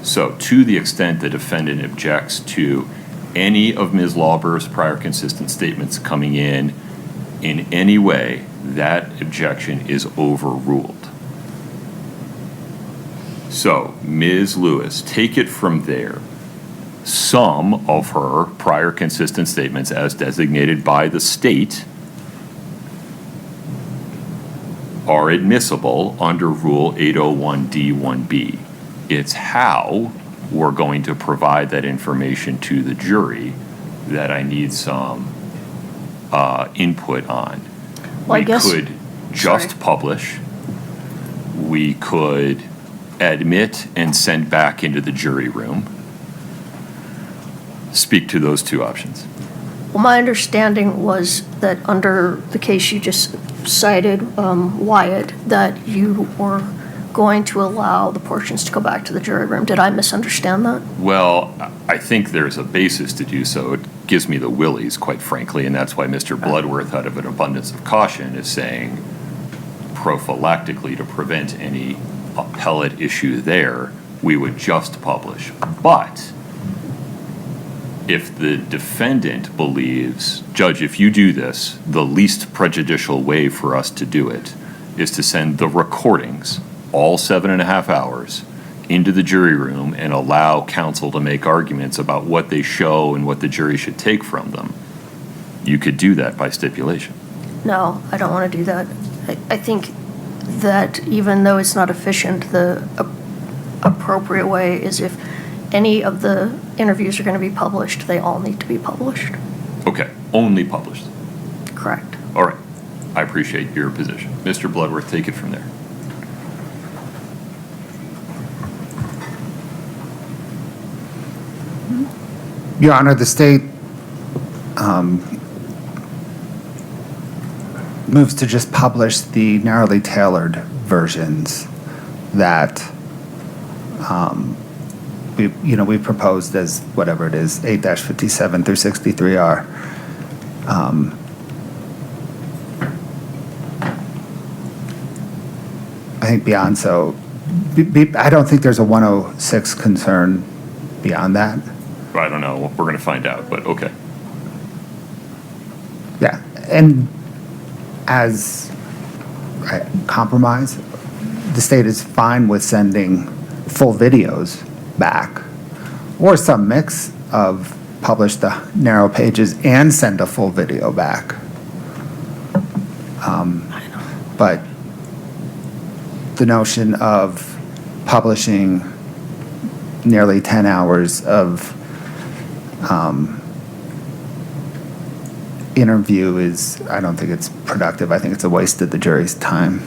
So to the extent the defendant objects to any of Ms. Lauber's prior consistent statements coming in any way, that objection is overruled. So, Ms. Lewis, take it from there. Some of her prior consistent statements as designated by the state are admissible under Rule 801D1B. It's how we're going to provide that information to the jury that I need some input on. Well, I guess- We could just Sorry. publish. We could admit and send back into the jury room. Speak to those two options. Well, my understanding was that under the case you just cited, Wyatt, that you were going to allow the portions to go back to the jury room. Did I misunderstand that? Well, I think there's a basis to do so. It gives me the willies, quite frankly, and that's why Mr. Bloodworth, out of an abundance of caution, is saying prophylactically to prevent any appellate issue there, we would just publish. But if the defendant believes, Judge, if you do this, the least prejudicial way for us to do it is to send the recordings, all 7.5 hours, into the jury room and allow counsel to make arguments about what they show and what the jury should take from them, you could do that by stipulation. No, I don't want to do that. I think that even though it's not efficient, the appropriate way is if any of the interviews are going to be published, they all need to be published. Okay, only published. Correct. All right, I appreciate your position. Mr. Bloodworth, take it from there. Your Honor, the state moves to just publish the narrowly tailored versions that we proposed as whatever it is, 8-57 through 63R. I think beyond so, I don't think there's a 106 concern beyond that. I don't know, we're going to find out, but okay. Yeah, and as compromise. The state is fine with sending full videos back, or some mix of publish the narrow pages and send a full video back. But the notion of publishing nearly 10 hours of interview is, I don't think it's productive. I think it's a waste of the jury's time.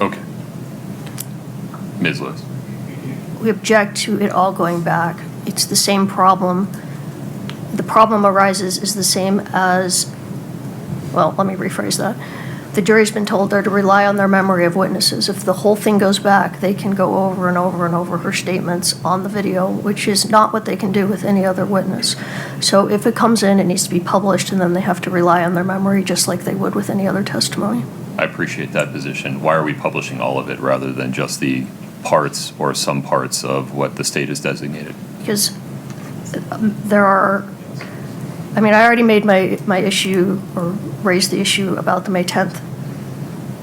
Okay. Ms. Liz? We object to it all going back. It's the same problem. The problem arises is the same as, well, let me rephrase that. The jury's been told they're to rely on their memory of witnesses. If the whole thing goes back, they can go over and over and over her statements on the video, which is not what they can do with any other witness. So if it comes in, it needs to be published, and then they have to rely on their memory just like they would with any other testimony. I appreciate that position. Why are we publishing all of it rather than just the parts or some parts of what the state has designated? Because there are, I mean, I already made my issue, or raised the issue about the May 10th.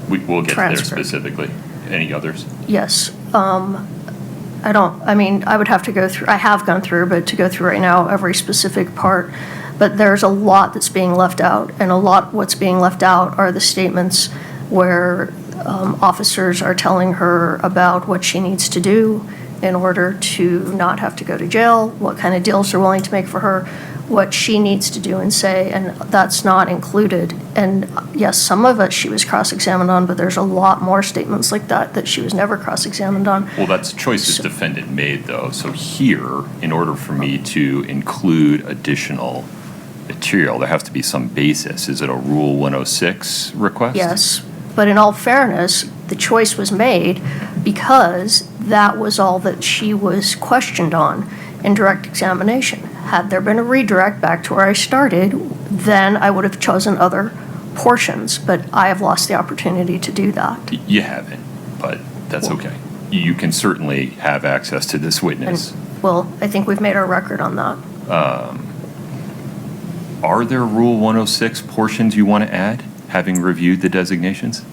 We'll get there Transcript. specifically. Any others? Yes. I mean, I would have to go through, I have gone through, but to go through right now, every specific part. But there's a lot that's being left out, and a lot what's being left out are the statements where officers are telling her about what she needs to do in order to not have to go to jail, what kind of deals they're willing to make for her, what she needs to do and say, and that's not included. And yes, some of it she was cross-examined on, but there's a lot more statements like that she was never cross-examined on. Well, that's choices defendant made, though. So here, in order for me to include additional material, there has to be some basis. Is it a Rule 106 request? Yes, but in all fairness, the choice was made because that was all that she was questioned on in direct examination. Had there been a redirect back to where I started, then I would have chosen other portions, but I have lost the opportunity to do that. You haven't, but that's okay. You can certainly have access to this witness. Well, I think we've made our record on that. Are there Rule 106 portions you want to add, having reviewed the designations?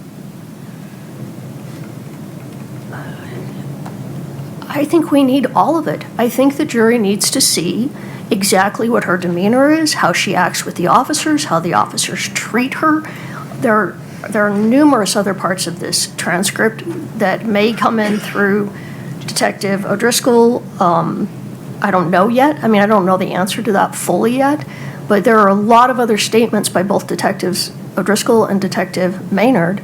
I think we need all of it. I think the jury needs to see exactly what her demeanor is, how she acts with the officers, how the officers treat her. There are numerous other parts of this transcript that may come in through Detective O'Driscoll. I don't know yet. I mean, I don't know the answer to that fully yet, but there are a lot of other statements by both Detectives O'Driscoll and Detective Maynard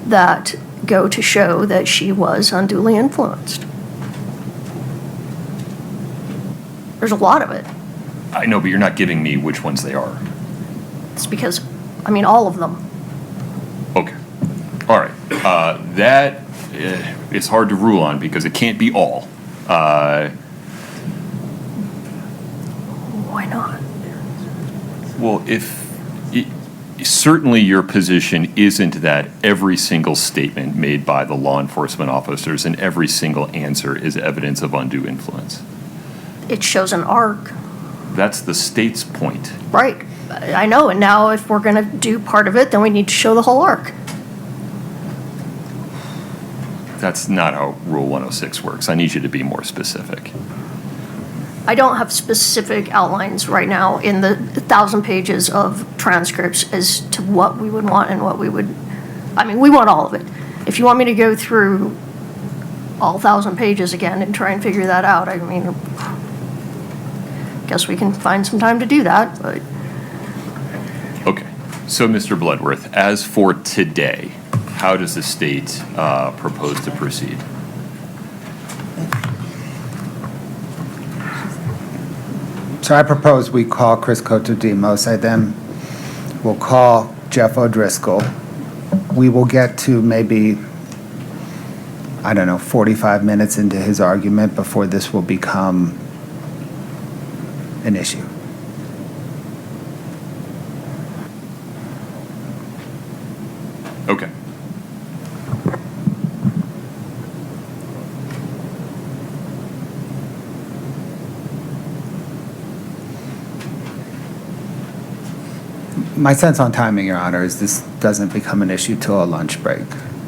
that go to show that she was unduly influenced. There's a lot of it. I know, but you're not giving me which ones they are. It's because, I mean, all of them. Okay. All right. That is hard to rule on because it can't be all. Why not? Well, certainly your position isn't that every single statement made by the law enforcement officers and every single answer is evidence of undue influence. It shows an arc. That's the state's point. Right. I know, and now if we're going to do part of it, then we need to show the whole arc. That's not how Rule 106 works. I need you to be more specific. I don't have specific outlines right now in the 1,000 pages of transcripts as to what we would want and what we would, I mean, we want all of it. If you want me to go through all 1,000 pages again and try and figure that out, I mean, guess we can find some time to do that, but. Okay. So, Mr. Bloodworth, as for today, how does the state propose to proceed? So I propose we call Chris Cotodemos. I then will call Jeff O'Driscoll. We will get to maybe, 45 minutes into his argument before this will become an issue. Okay. My sense on timing, Your Honor, is this doesn't become an issue till a lunch break.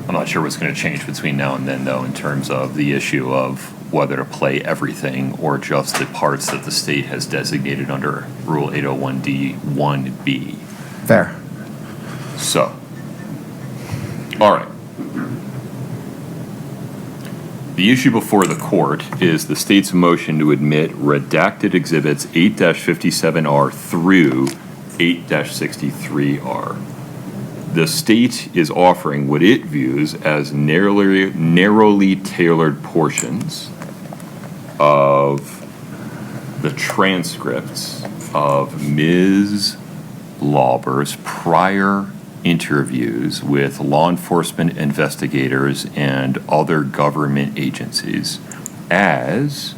I'm not sure what's going to change between now and then, though, in terms of the issue of whether to play everything or just the parts that the state has designated under Rule 801D1B. Fair. So, all right. The issue before the court is the state's motion to admit redacted exhibits 8-57R through 8-63R. The state is offering what it views as narrowly tailored portions of the transcripts of Ms. Lauber's prior interviews with law enforcement investigators and other government agencies as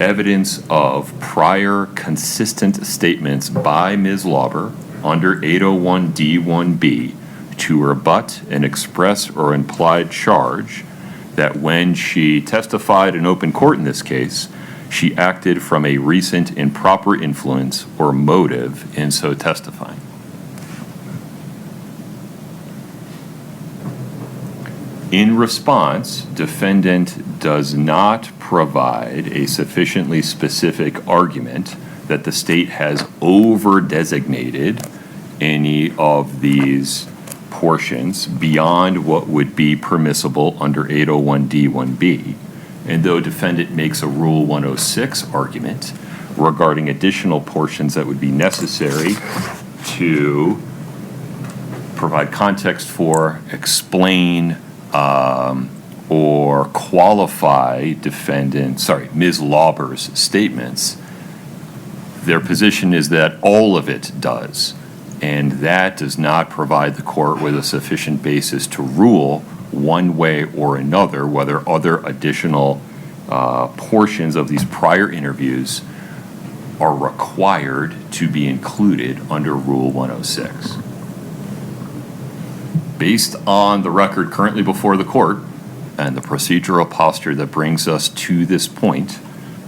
evidence of prior consistent statements by Ms. Lauber under 801D1B to rebut an express or implied charge that when she testified in open court in this case, she acted from a recent improper influence or motive in so testifying. In response, defendant does not provide a sufficiently specific argument that the state has over-designated any of these portions beyond what would be permissible under 801D1B. And though defendant makes a Rule 106 argument regarding additional portions that would be necessary to provide context for, explain, or qualify Ms. Lauber's statements, their position is that all of it does. And that does not provide the court with a sufficient basis to rule one way or another whether other additional portions of these prior interviews are required to be included under Rule 106. Based on the record currently before the court and the procedural posture that brings us to this point,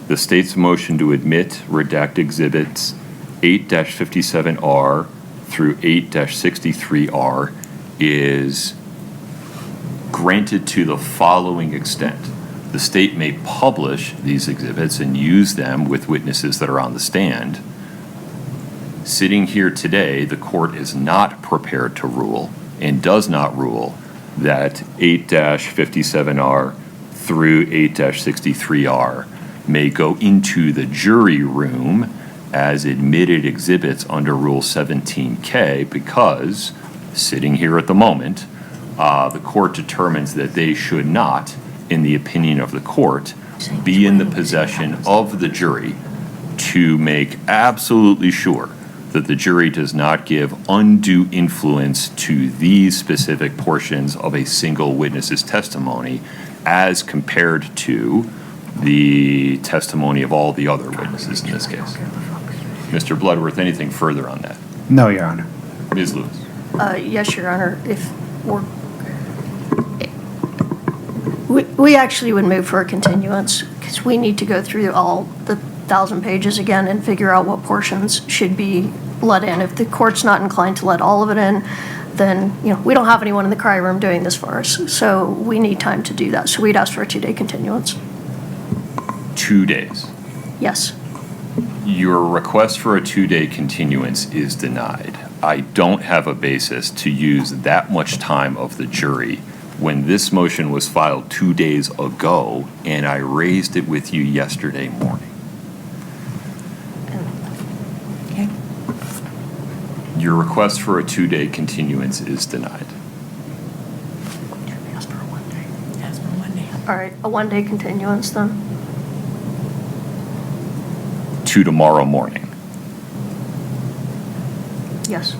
the state's motion to admit redact exhibits 8-57R through 8-63R is granted to the following extent. The state may publish these exhibits and use them with witnesses that are on the stand. Sitting here today, the court is not prepared to rule and does not rule that 8-57R through 8-63R may go into the jury room as admitted exhibits under Rule 17K because, sitting here at the moment, the court determines that they should not, in the opinion of the court, be in the possession of the jury to make absolutely sure that the jury does not give undue influence to these specific portions of a single witness's testimony as compared to the testimony of all the other witnesses in this case. Mr. Bloodworth, anything further on that? No, Your Honor. Ms. Lewis? Yes, Your Honor, we actually would move for a continuance because we need to go through all the 1,000 pages again and figure out what portions should be let in. If the court's not inclined to let all of it in, then, we don't have anyone in the cry room doing this for us. So we need time to do that. So we'd ask for a 2-day continuance. 2 days. Yes. Your request for a 2-day continuance is denied. I don't have a basis to use that much time of the jury when this motion was filed 2 days ago and I raised it with you yesterday morning. Okay. Your request for a 2-day continuance is denied. Ask for 1 day. Ask for 1 day. All right, a 1-day continuance then? To tomorrow morning. Yes.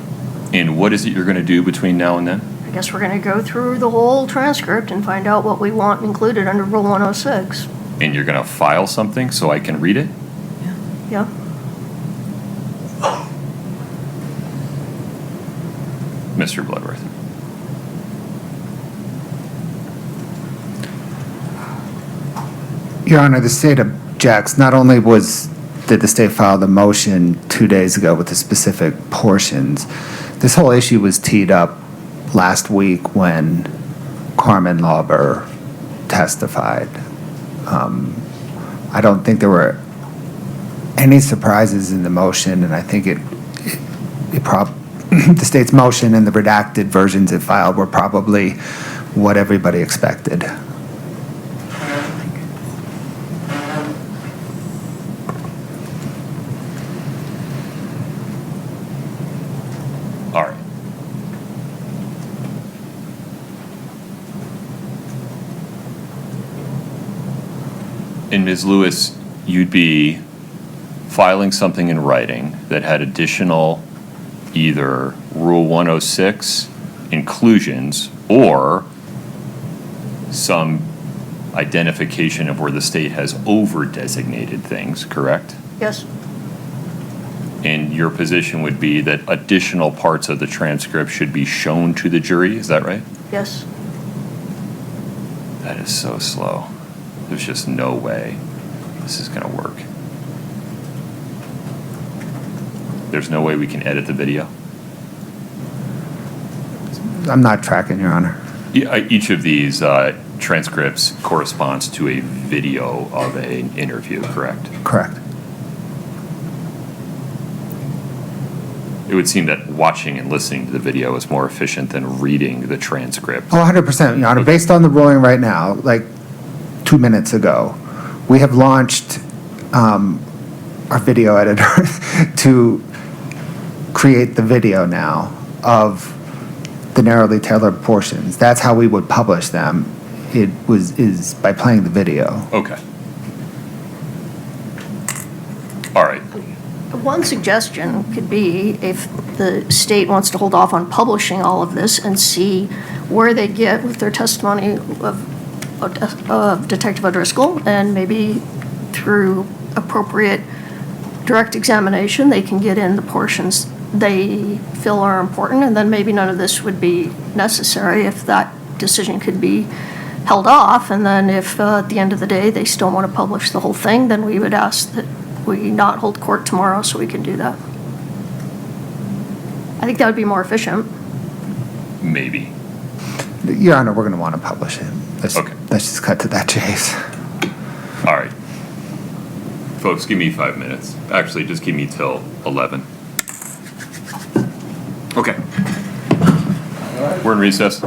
And what is it you're going to do between now and then? I guess we're going to go through the whole transcript and find out what we want included under Rule 106. And you're going to file something so I can read it? Yeah. Mr. Bloodworth. Your Honor, the state objects. Not only was that the state filed a motion 2 days ago with the specific portions. This whole issue was teed up last week when Carmen Lauber testified. I don't think there were any surprises in the motion, and I think the state's motion and the redacted versions it filed were probably what everybody expected. All right. And Ms. Lewis, you'd be filing something in writing that had additional either Rule 106 inclusions or some identification of where the state has over-designated things, correct? Yes, And your position would be that additional parts of the transcript should be shown to the jury, is that right? yes. That is so slow. There's just no way this is gonna work. There's no way we can edit the video? I'm not tracking, Your Honor. Each of these transcripts corresponds to a video of an interview, correct? Correct. It would seem that watching and listening to the video is more efficient than reading the transcript. Oh, 100%, Your Honor. Based on the ruling right now, like 2 minutes ago, we have launched our video editor to create the video now of the narrowly tailored portions. That's how we would publish them. Is by playing the video. Okay. All right. One suggestion could be if the state wants to hold off on publishing all of this and see where they get with their testimony of Detective O'Driscoll, and maybe through appropriate direct examination, they can get in the portions they feel are important, and then maybe none of this would be necessary if that decision could be held off. And then if at the end of the day they still want to publish the whole thing, then we would ask that we not hold court tomorrow so we can do that. I think that would be more efficient. Maybe. Your Honor, we're going to want to publish it. Okay. Let's just cut to that chase. All right. Folks, give me 5 minutes. Actually, just give me till 11. Okay. We're in recess.